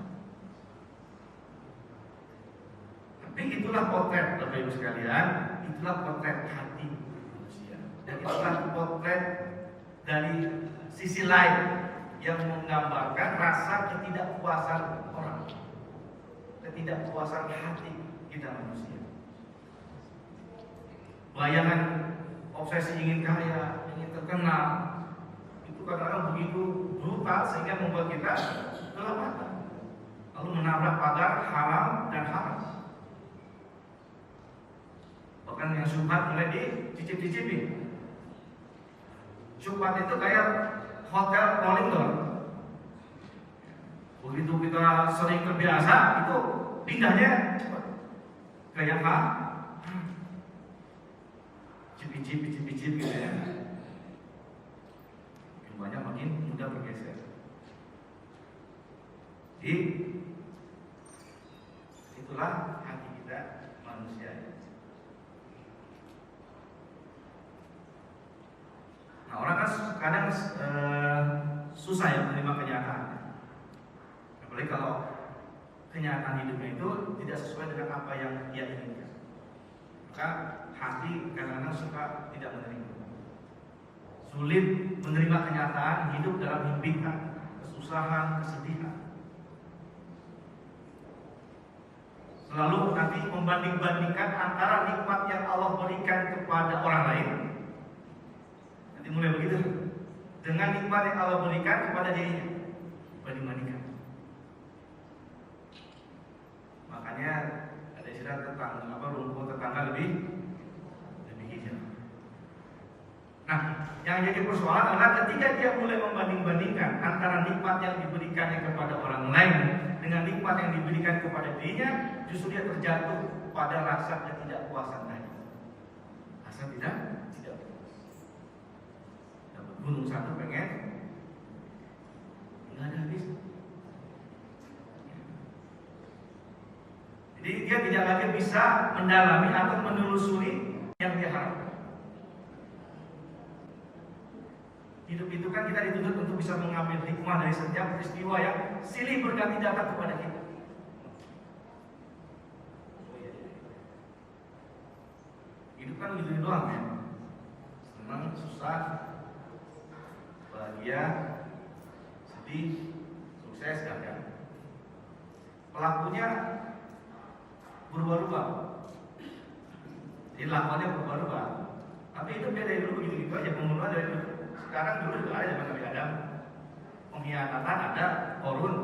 Tapi itulah potret Bapak Ibu sekalian, itulah potret hati manusia. Dan itulah potret dari sisi lain yang menggambarkan rasa ketidakpuasan orang, ketidakpuasan hati kita manusia. Bayangan obsesi ingin kaya, ingin terkenal, itu kadang-kadang begitu brutal sehingga membuat kita gelap mata, lalu menabrak pagar halal dan haram. Bahkan yang syubhat mulai dicicip-cicipi. Syubhat itu kayak hotel rolling door. Begitu kita sering terbiasa, itu pindahnya cepat ke yang haram. Cicip-cicip gitu ya. Makin banyak makin mudah bergeser. Jadi itulah hati kita manusia. Nah, orang kan kadang susah ya menerima kenyataan. Apalagi kalau kenyataan hidupnya itu tidak sesuai dengan apa yang dia inginkan. Maka hati kadang-kadang suka tidak menerima, sulit menerima kenyataan hidup dalam himpitan, kesusahan, kesedihan. Selalu nanti membanding-bandingkan antara nikmat yang Allah berikan kepada orang lain, nanti mulai begitu, dengan nikmat yang Allah berikan kepada dirinya, banding-bandingkan. Makanya ada istilah tentang rumput tetangga lebih hijau. Nah, yang jadi persoalan adalah ketika dia mulai membanding-bandingkan antara nikmat yang diberikannya kepada orang lain dengan nikmat yang diberikan kepada dirinya, justru dia terjatuh pada rasa ketidakpuasan tadi. Rasa tidak puas. Dapat gunung satu pengen nggak ada habis. Jadi dia tidak lagi bisa mendalami atau menelusuri yang dia harapkan. Hidup itu kan kita dituntut untuk bisa mengambil hikmah dari setiap peristiwa yang silih berganti datang kepada kita. Hidup kan gitu doang ya. Senang, susah, bahagia, sedih, sukses, gagal. Pelakunya berubah-ubah. Jadi lakonnya berubah-ubah. Tapi itu beda dari dulu gitu-gitu aja, pembunuhan dari dulu. Sekarang dulu juga ada zaman Nabi Adam. Pengkhianatan ada, Korun,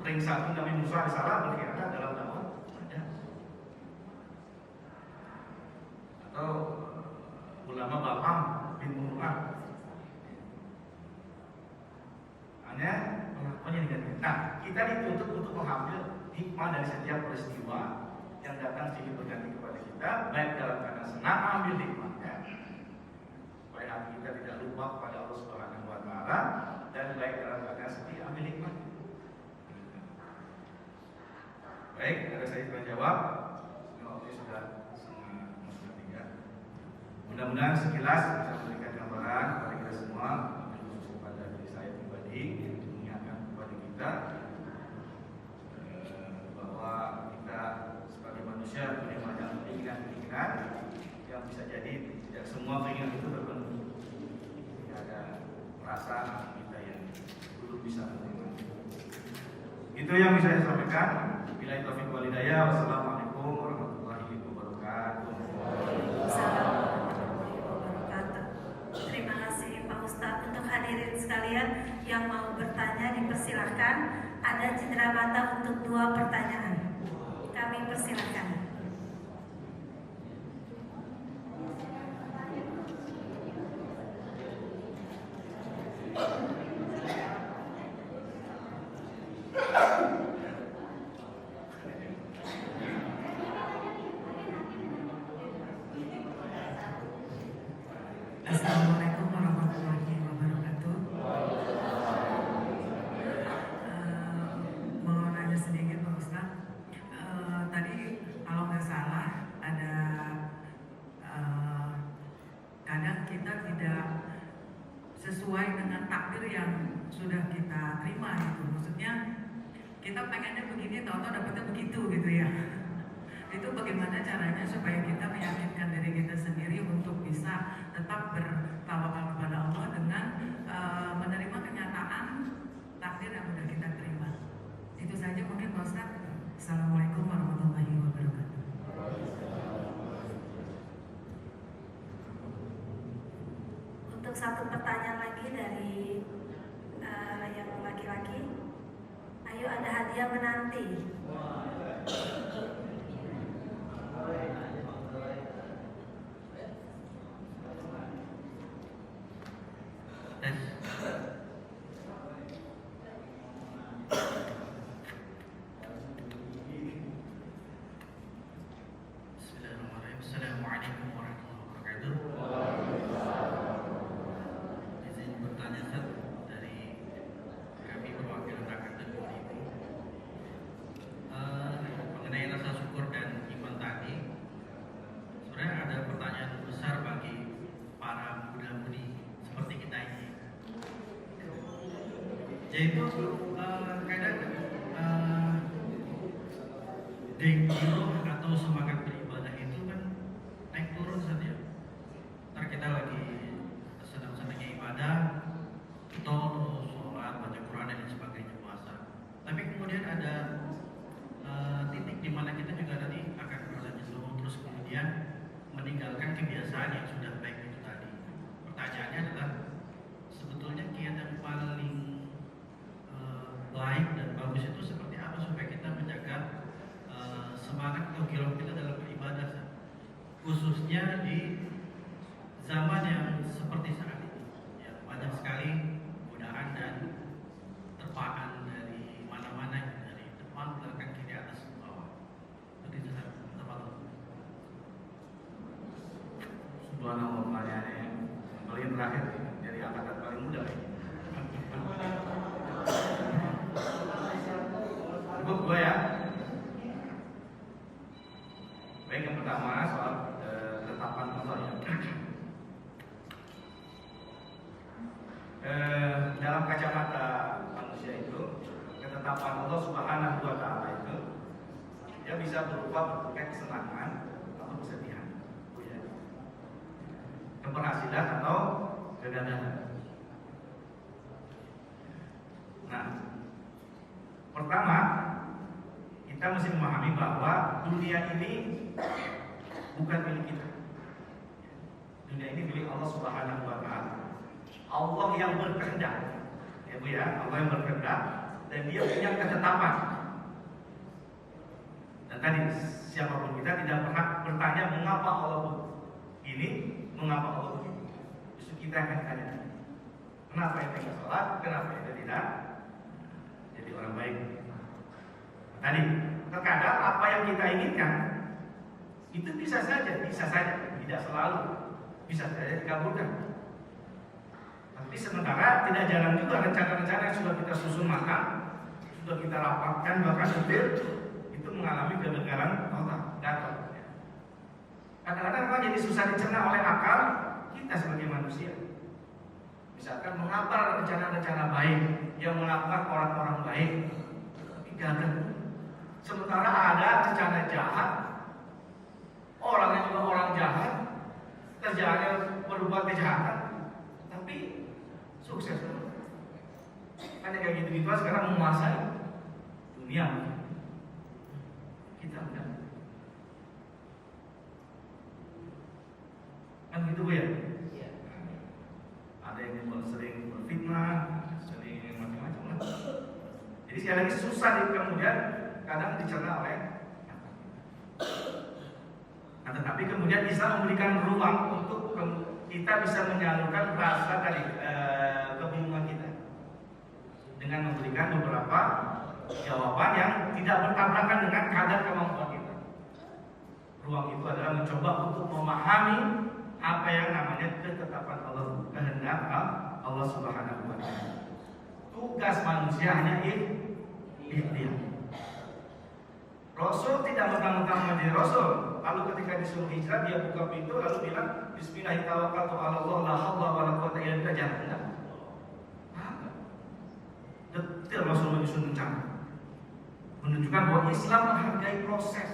ring satu Nabi Musa disalah berkhianat dalam dakwah ada. Atau ulama Bapam bin Mu'ad. Hanya pelakunya diganti. Nah, kita dituntut untuk mengambil hikmah dari setiap peristiwa yang datang silih berganti kepada kita, baik dalam keadaan senang ambil hikmahnya, supaya hati kita tidak lupa kepada Allah Subhanahu wa taala, dan baik dalam keadaan sedih ambil hikmah. Baik, ada saya yang jawab. Waktu sudah setengah 3. Mudah-mudahan sekilas bisa memberikan gambaran kepada kita semua, khusus kepada diri saya pribadi, mengingatkan kepada kita bahwa kita sebagai manusia punya banyak keinginan-keinginan yang bisa jadi tidak semua keinginan itu terpenuhi. Ada perasaan kita yang belum bisa menerima. Itu yang bisa saya sampaikan. Billahi taufiq wal hidayah. Wassalamualaikum warahmatullahi wabarakatuh.
Terima kasih Pak Ustadz. Untuk hadirin sekalian yang mau bertanya dipersilahkan. Ada cenderamata untuk 2 pertanyaan. Kami persilahkan.
Assalamualaikum warahmatullahi wabarakatuh. Mau nanya sedikit Pak Ustadz. Tadi kalau nggak salah ada kadang kita tidak sesuai dengan takdir yang sudah kita terima gitu. Maksudnya kita pengennya begini, tahu-tahu dapetnya begitu gitu ya. Itu bagaimana caranya supaya kita meyakinkan diri kita sendiri untuk bisa tetap bertawakal kepada Allah dengan menerima kenyataan takdir yang sudah kita terima. Itu saja mungkin Pak Ustadz. Assalamualaikum warahmatullahi wabarakatuh.
Untuk 1 pertanyaan lagi dari yang laki-laki. Ayo, ada hadiah menanti.
Bismillahirrahmanirrahim. Assalamualaikum warahmatullahi wabarakatuh. Izin bertanya Ustaz, dari kami perwakilan Rakatan 2000 mengenai rasa syukur dan iman tadi. Sebenarnya ada pertanyaan besar bagi para muda-mudi seperti kita ini, yaitu kadang gengsi atau semangat beribadah itu kan naik turun saja. Ntar kita lagi senang-senangnya ibadah, khususnya di zaman yang seperti saat ini, ya, banyak sekali godaan dan terpaan dari mana-mana, dari depan, belakang, kiri, atas, bawah. Begitu saja.
Subhanallah, pertanyaannya yang paling terakhir dari angkatan paling muda ini. Cukup gue ya. Baik, yang pertama soal ketetapan Allah ya. Dalam kacamata manusia itu, ketetapan Allah Subhanahu wa Ta'ala itu dia bisa berupa bentuknya kesenangan atau kesedihan, keberhasilan atau kegagalan. Nah, pertama kita mesti memahami bahwa dunia ini bukan milik kita. Dunia ini milik Allah Subhanahu wa Ta'ala. Allah yang berkehendak, ya Bu ya, Allah yang berkehendak dan Dia punya ketetapan. Dan tadi siapapun kita tidak berhak bertanya mengapa Allah begini, mengapa Allah begitu. Justru kita akan tanya, kenapa kita tidak sholat, kenapa kita tidak jadi orang baik. Tadi terkadang apa yang kita inginkan itu bisa saja, tidak selalu, bisa saja dikabulkan. Tapi sementara tidak jalan juga rencana-rencana yang sudah kita susun matang, sudah kita rapatkan bahkan detail, itu mengalami kegagalan total, gagal. Kadang-kadang kan jadi susah dicerna oleh akal kita sebagai manusia. Misalkan menghafal rencana-rencana baik yang melakukan orang-orang baik, tapi gagal. Sementara ada rencana jahat, orangnya juga orang jahat, kerjaannya berbuat kejahatan, tapi sukses. Kan kayak gitu-gitu sekarang menguasai dunia. Kita enggak. Kan gitu Bu ya?
Iya.
Ada yang sering berfitnah, sering macam-macam lah. Jadi sekali lagi susah kemudian kadang dicerna oleh. Nah, tetapi kemudian bisa memberikan ruang untuk kita bisa menyalurkan rasa dari kebingungan kita dengan memberikan beberapa jawaban yang tidak bertabrakan dengan kadar kemampuan kita. Ruang itu adalah mencoba untuk memahami apa yang namanya ketetapan Allah, kehendak Allah Subhanahu wa Ta'ala. Tugas manusia hanya ikhtiar. Rasul tidak mentang-mentang menjadi Rasul. Lalu ketika disuruh hijrah dia buka pintu lalu bilang Bismillahirrahmanirrahim tawakkaltu 'ala Allah la haula wala quwwata illa billah. Detail Rasul menyusun rencana, menunjukkan bahwa Islam menghargai proses.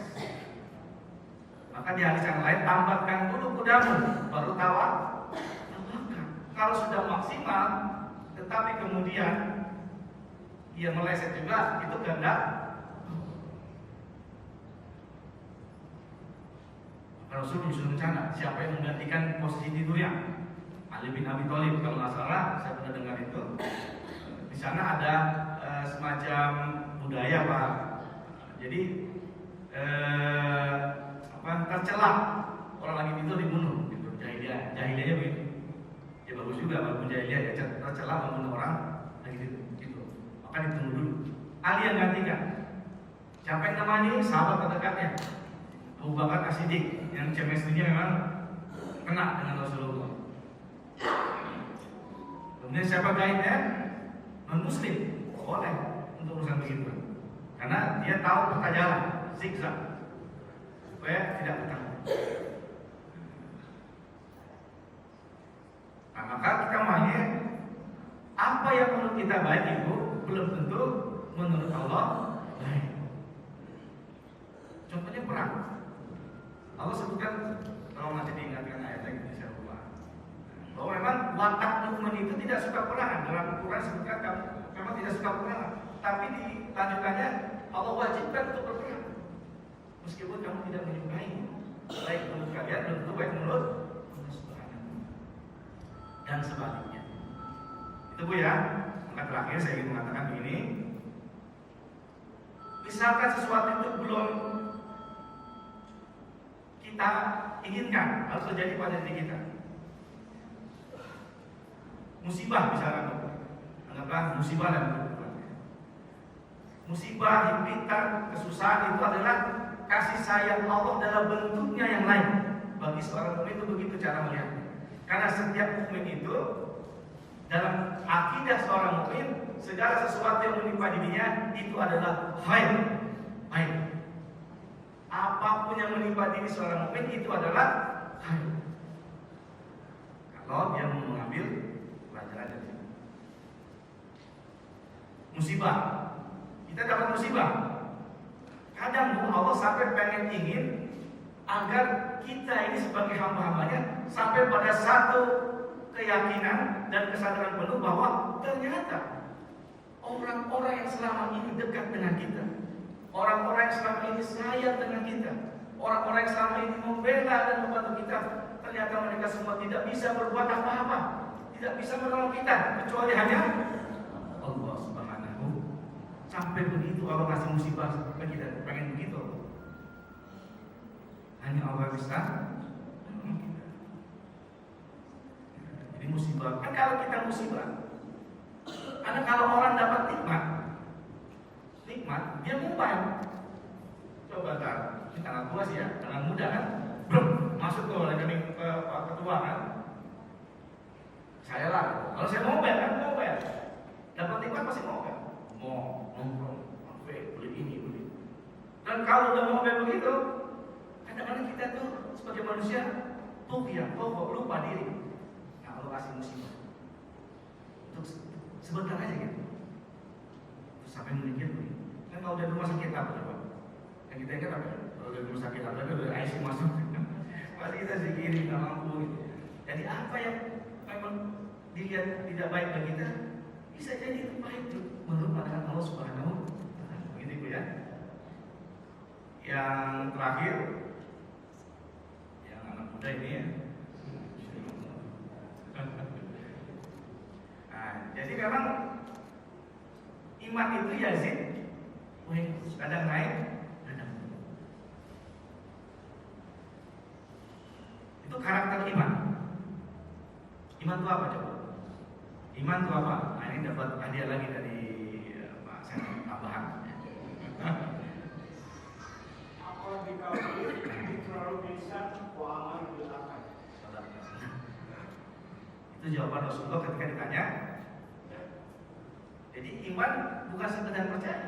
Maka di hadis yang lain tambatkan dulu kudamu baru tawakal. Kalau sudah maksimal tetapi kemudian ia meleset juga itu kehendak. Rasul menyusun rencana siapa yang menggantikan posisi tidurnya. Ali bin Abi Thalib kalau nggak salah, saya pernah dengar itu. Di sana ada semacam budaya Pak. Jadi tercela orang lagi tidur dibunuh, gitu. Jahiliyahnya begitu. Ya bagus juga walaupun jahiliyah ya tercela membunuh orang lagi tidur, gitu. Maka ditunggu dulu. Ali yang gantikan. Siapa yang namanya? Sahabat terdekatnya. Abu Bakar As-Siddiq yang chemistry-nya memang kena dengan Rasulullah. Kemudian siapa guide-nya? Non-muslim, boleh untuk urusan begitu. Karena dia tahu peta jalan, zigzag, supaya tidak ketahuan. Nah, maka kita mahir apa yang menurut kita baik itu belum tentu menurut Allah baik. Contohnya perang. Allah sebutkan, kalau nanti diingatkan ayatnya saya lupa, bahwa memang watak mukmin itu tidak suka perangan. Dalam Al-Quran sebutkan kamu tidak suka perangan, tapi di lanjutannya Allah wajibkan untuk berperang, meskipun kamu tidak menyukai. Baik menurut kalian, belum tentu baik menurut Allah Subhanahu dan sebaliknya. Itu Bu ya. Maka terakhir saya ingin mengatakan begini, misalkan sesuatu itu belum kita inginkan harus terjadi pada diri kita. Musibah misalnya, anggaplah musibah dan musibah, himpitan, kesusahan itu adalah kasih sayang Allah dalam bentuknya yang lain. Bagi seorang mukmin itu begitu cara melihatnya. Karena setiap mukmin itu dalam akidah seorang mukmin, segala sesuatu yang menimpa dirinya itu adalah khair, baik. Apapun yang menimpa diri seorang mukmin itu adalah khair. Kalau dia mau mengambil pelajaran dari musibah, kita dapat musibah. Kadang Allah sampai pengen ingin agar kita ini sebagai hamba-hambanya sampai pada satu keyakinan dan kesadaran penuh bahwa ternyata orang-orang yang selama ini dekat dengan kita, orang-orang yang selama ini sayang dengan kita, orang-orang yang selama ini membela dan membantu kita, ternyata mereka semua tidak bisa berbuat apa-apa, tidak bisa menolong kita kecuali hanya Allah Subhanahu. Sampai begitu Allah kasih musibah sampai kita pengen begitu. Hanya Allah bisa menolong kita. Jadi musibah. Kan kalau kita musibah, karena kalau orang dapat nikmat dia mobile. Coba ntar, ini tangan tua sih ya, tangan muda kan, belum masuk ke rekening Pak Ketua kan. Saya lah, kalau saya mobile kan mobile, dapat nikmat pasti mobile, mau nongkrong, beli ini beli. Dan kalau udah mobile begitu, kadang-kadang kita tuh sebagai manusia tuh ya, lupa diri. Nah, Allah kasih musibah untuk sebentar aja gitu, terus sampai meninggal. Kan kalau udah rumah sakit apa coba? Yang kita ingat apa? Kalau udah rumah sakit apa? Udah ICU masuk, pasti kita zikiri, nggak mampu gitu. Jadi apa yang memang dilihat tidak baik bagi kita, bisa jadi itu baik tuh menurut pandangan Allah Subhanahu wa Ta'ala. Begitu ya. Yang terakhir, yang anak muda ini ya. Nah, jadi memang iman itu yazid, kadang naik, kadang turun. Itu karakter iman. Iman itu apa coba? Iman itu apa? Nah, ini dapat hadiah lagi dari Pak Sen tambahan.
Apa dikawin terlalu bisa amal belakang.
Itu jawaban Rasulullah ketika ditanya. Jadi iman bukan sekedar percaya.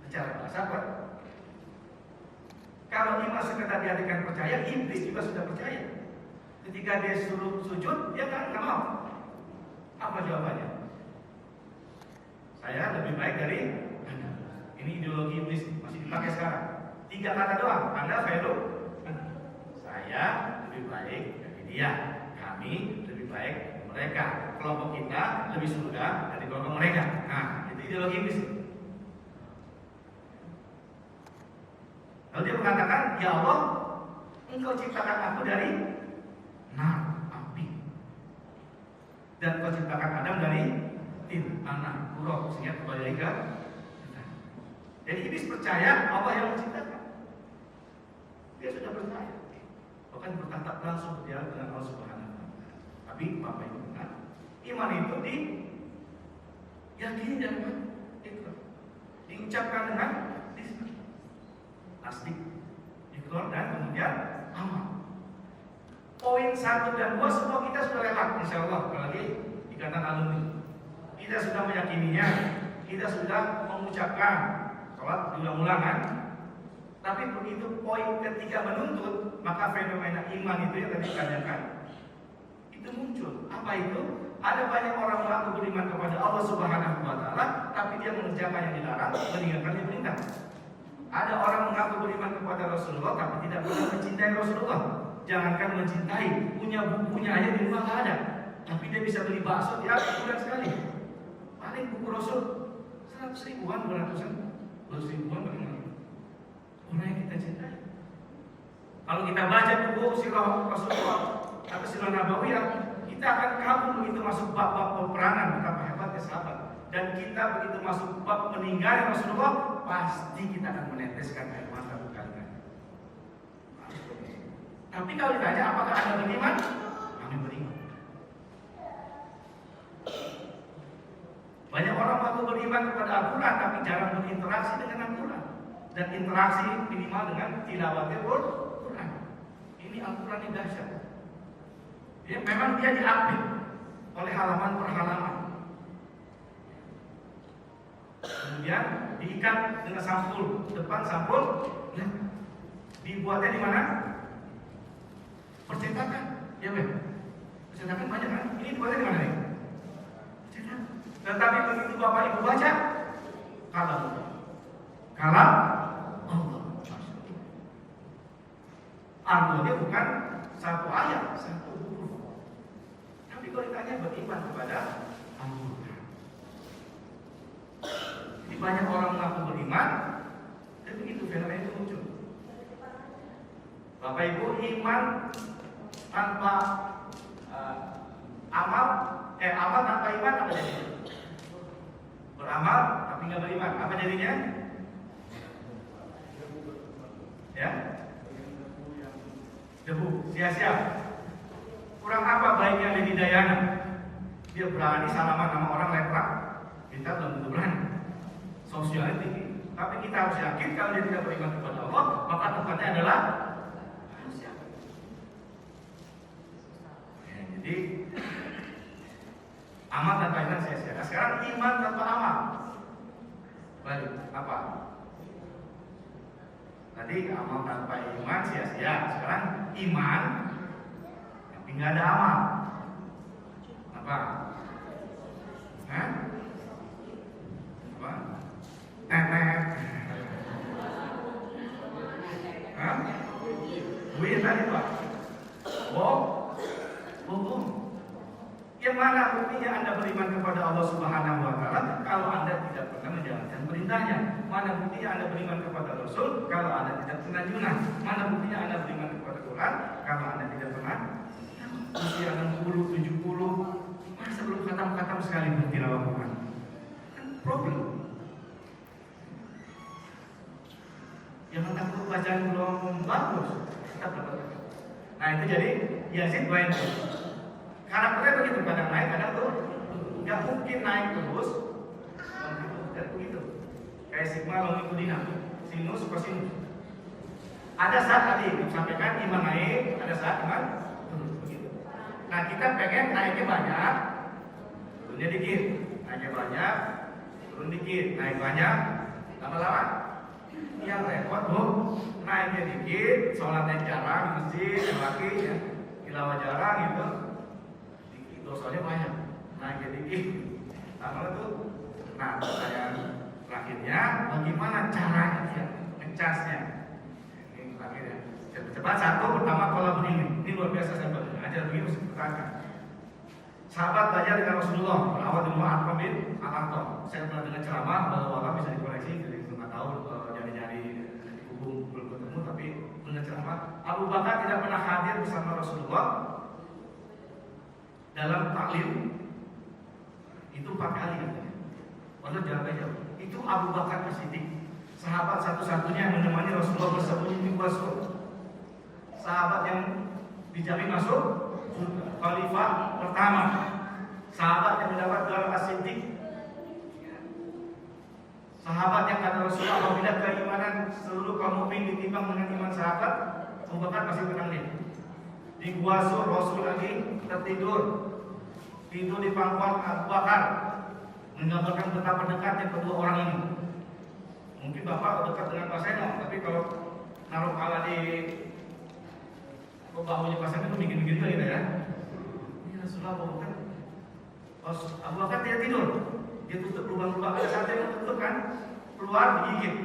Secara bahasa apa? Kalau iman sekedar diartikan percaya, iblis juga sudah percaya. Ketika dia suruh sujud, dia kan nggak mau. Apa jawabannya? Saya lebih baik dari Anda. Ini ideologi iblis masih dipakai sekarang. 3 kata doang. Anda Vero, saya lebih baik dari dia. Kami lebih baik mereka. Kelompok kita lebih surga dari kelompok mereka. Nah, itu ideologi iblis. Lalu dia mengatakan, ya Allah, Engkau ciptakan aku dari api, dan Kau ciptakan Adam dari tin, tanah, urok, sehingga kembali ke. Jadi iblis percaya Allah yang menciptakan. Dia sudah percaya, bahkan bertatap langsung berdialog dengan Allah Subhanahu wa Ta'ala. Tapi Bapak Ibu benar, iman itu diyakini dan diucapkan dengan tasdik, ikrar, dan kemudian amal. Poin 1 dan 2 semua kita sudah lewat, insya Allah. Apalagi ikatan alumni, kita sudah meyakininya, kita sudah mengucapkan sholat diulang-ulang kan. Tapi begitu poin ketiga menuntut, maka fenomena iman itu yang tadi ditanyakan itu muncul. Apa itu? Ada banyak orang mengaku beriman kepada Allah Subhanahu wa Ta'ala, tapi dia mengerjakan yang dilarang, meninggalkan yang perintah. Ada orang mengaku beriman kepada Rasulullah, tapi tidak pernah mencintai Rasulullah. Jangankan mencintai, punya bukunya aja di rumah nggak ada, tapi dia bisa beli bakso tiap bulan sekali. Paling buku Rasul 100 ribuan, 200-an, 200 ribuan bagaimana? Orang yang kita cintai. Kalau kita baca buku sirah Rasulullah atau sirah Nabawiyah, kita akan kagum begitu masuk bab-bab peperangan, betapa hebatnya sahabat. Dan kita begitu masuk bab meninggalnya Rasulullah, pasti kita akan meneteskan air mata berkali-kali. Tapi kalau ditanya apakah Anda beriman? Kami beriman. Banyak orang mengaku beriman kepada Al-Quran tapi jarang berinteraksi dengan Al-Quran. Dan interaksi minimal dengan tilawatil Quran. Ini Al-Quran yang dahsyat. Ya, memang dia diapit oleh halaman per halaman. Kemudian diikat dengan sampul depan, sampul ya. Dibuatnya di mana? Percetakan, ya Ben. Percetakan banyak kan? Ini dibuatnya di mana nih? Percetakan. Tetapi begitu Bapak Ibu baca, kalam Allah. Artinya bukan satu ayat, satu huruf. Tapi kalau ditanya beriman kepada Al-Quran. Jadi banyak orang mengaku beriman, dan begitu fenomena itu muncul. Bapak Ibu, iman tanpa amal tanpa iman apa jadinya? Beramal tapi nggak beriman, apa jadinya? Ya, debu, sia-sia. Kurang apa baiknya Lady Diana? Dia berani salaman sama orang leprak, kita belum tentu berani. Sosialnya tinggi, tapi kita harus yakin kalau dia tidak beriman kepada Allah, maka tempatnya adalah manusia. Ya, jadi amal tanpa iman sia-sia. Nah, sekarang iman tanpa amal. Balik apa? Tadi amal tanpa iman sia-sia. Sekarang iman tapi nggak ada amal. Apa? Hah? Apa? Tenet. Hah? Buih tadi Pak. Bohong. Yang mana buktinya Anda beriman kepada Allah Subhanahu wa Ta'ala kalau Anda tidak pernah menjalankan perintahnya? Mana buktinya Anda beriman kepada Rasul kalau Anda tidak pernah junah? Mana buktinya Anda beriman kepada Quran kalau Anda tidak pernah usia 60, 70, masa belum khatam-khatam sekali bertilawah Quran? Kan problem. Yang takut bacaan belum bagus, tetap dapat. Nah itu jadi Yazid Bain. Karakternya begitu, kadang naik, kadang turun. Gak mungkin naik terus. Tidak begitu. Kayak sigma longitudinal, sinus kosinus. Ada saat tadi disampaikan iman naik, ada saat iman turun. Begitu. Nah kita pengen naiknya banyak, turunnya dikit. Naiknya banyak, turun dikit. Naik banyak, lama-lama. Yang repot bu, naiknya dikit, sholatnya jarang di masjid, yang laki ya, tilawah jarang gitu. Dosanya banyak, naiknya dikit. Lama itu, nah pertanyaan terakhirnya, bagaimana caranya dia ngecasnya? Ini terakhirnya. Cepat satu, pertama pola begini. Ini luar biasa saya belajar begini harus diperhatikan. Sahabat belajar dengan Rasulullah, berawal di rumah Arqam bin Al-Arqam. Saya pernah dengar ceramah, bahwa bisa dikoreksi, jadi nggak tahu nyari-nyari di kubung belum ketemu, tapi dengar ceramah. Abu Bakar tidak pernah hadir bersama Rasulullah dalam taklim itu 4 kali katanya. Walau jawabannya jauh. Itu Abu Bakar As-Siddiq, sahabat satu-satunya yang menemani Rasulullah bersembunyi di gua Sur. Sahabat yang dijamin masuk surga. Khalifah pertama, sahabat yang mendapat gelar As-Siddiq. Sahabat yang kata Rasulullah, apabila keimanan seluruh kaum mukmin ditimbang dengan iman sahabat, Abu Bakar masih tenang nih. Di gua Sur Rasul lagi tertidur, tidur di pangkuan Abu Bakar, menggambarkan betapa dekatnya kedua orang ini. Mungkin Bapak dekat dengan Pak Seno, tapi kalau naruh kepala di bahunya Pak Seno itu bikin-bikin juga gitu ya. Ini Rasulullah Abu Bakar. Abu Bakar tidak tidur, dia tutup lubang-lubang, ada satu yang tutup kan, keluar digigit.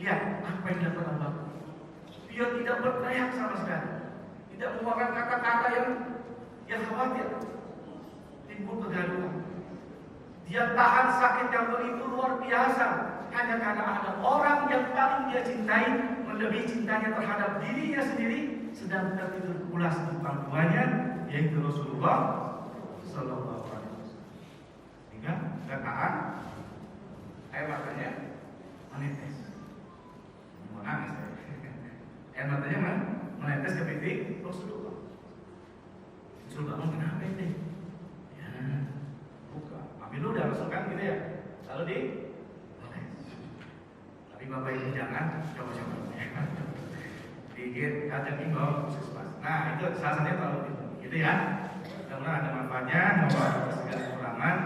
Lihat apa yang dilakukan Abu Bakar. Dia tidak berteriak sama sekali, tidak mengeluarkan kata-kata yang khawatir, timbul kegaduhan. Dia tahan sakit yang begitu luar biasa hanya karena ada orang yang paling dia cintai melebihi cintanya terhadap dirinya sendiri sedang tertidur pulas di pangkuannya, yaitu Rasulullah Sallallahu Alaihi Wasallam. Hingga gak tahan, air matanya menetes. Mau nangis, air matanya menetes ke pipi Rasulullah. coba digit ajak imbau puskesmas. Nah itu salah satunya kalau gitu ya. Mudah-mudahan ada manfaatnya. Mohon atas segala kekurangan.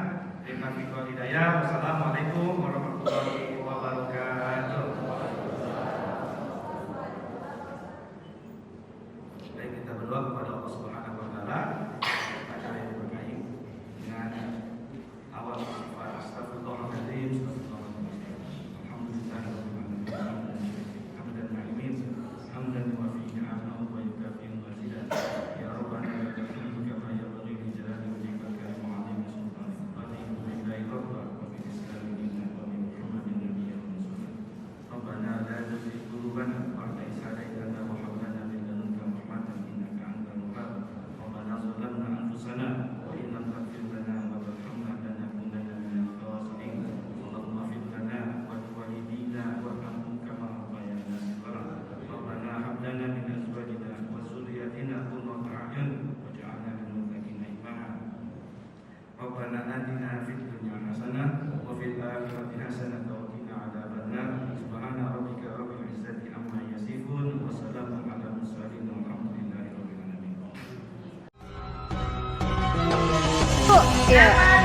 Terima kasih hidayah. Wassalamualaikum warahmatullahi wabarakatuh. Baik, kita berdoa kepada Allah Subhanahu wa taala acara yang berkait dengan awal sifat astagfirullahaladzim, hamdan na'imin, hamdan yuwafi ni'amahu wa yukafi mazidah. Ya Rabbana lakal hamdu kama yanbaghi li jalali wajhika al-karim wa 'azimi sultanik. Billahi rabbana wa bil islami dinan wa bi Muhammadin nabiyyan wa rasulan. Rabbana la tuzigh qulubana ba'da idh hadaytana wa hab lana min ladunka rahmatan innaka antal wahhab. Rabbana zalamna anfusana wa in lam taghfir lana wa tarhamna lanakunanna minal khasirin. Allahumma ighfir lana wa liwalidina warhamhum kama rabbayana shighara. Rabbana hab lana min azwajina wa dhurriyyatina qurrata a'yun waj'alna lil muttaqina imama. Rabbana atina fid dunya hasanah wa fil akhirati hasanah wa qina adzabannar. Subhana rabbika rabbil izzati amma yasifun wa salamun ala mursalin walhamdulillahi rabbil alamin.
Zaman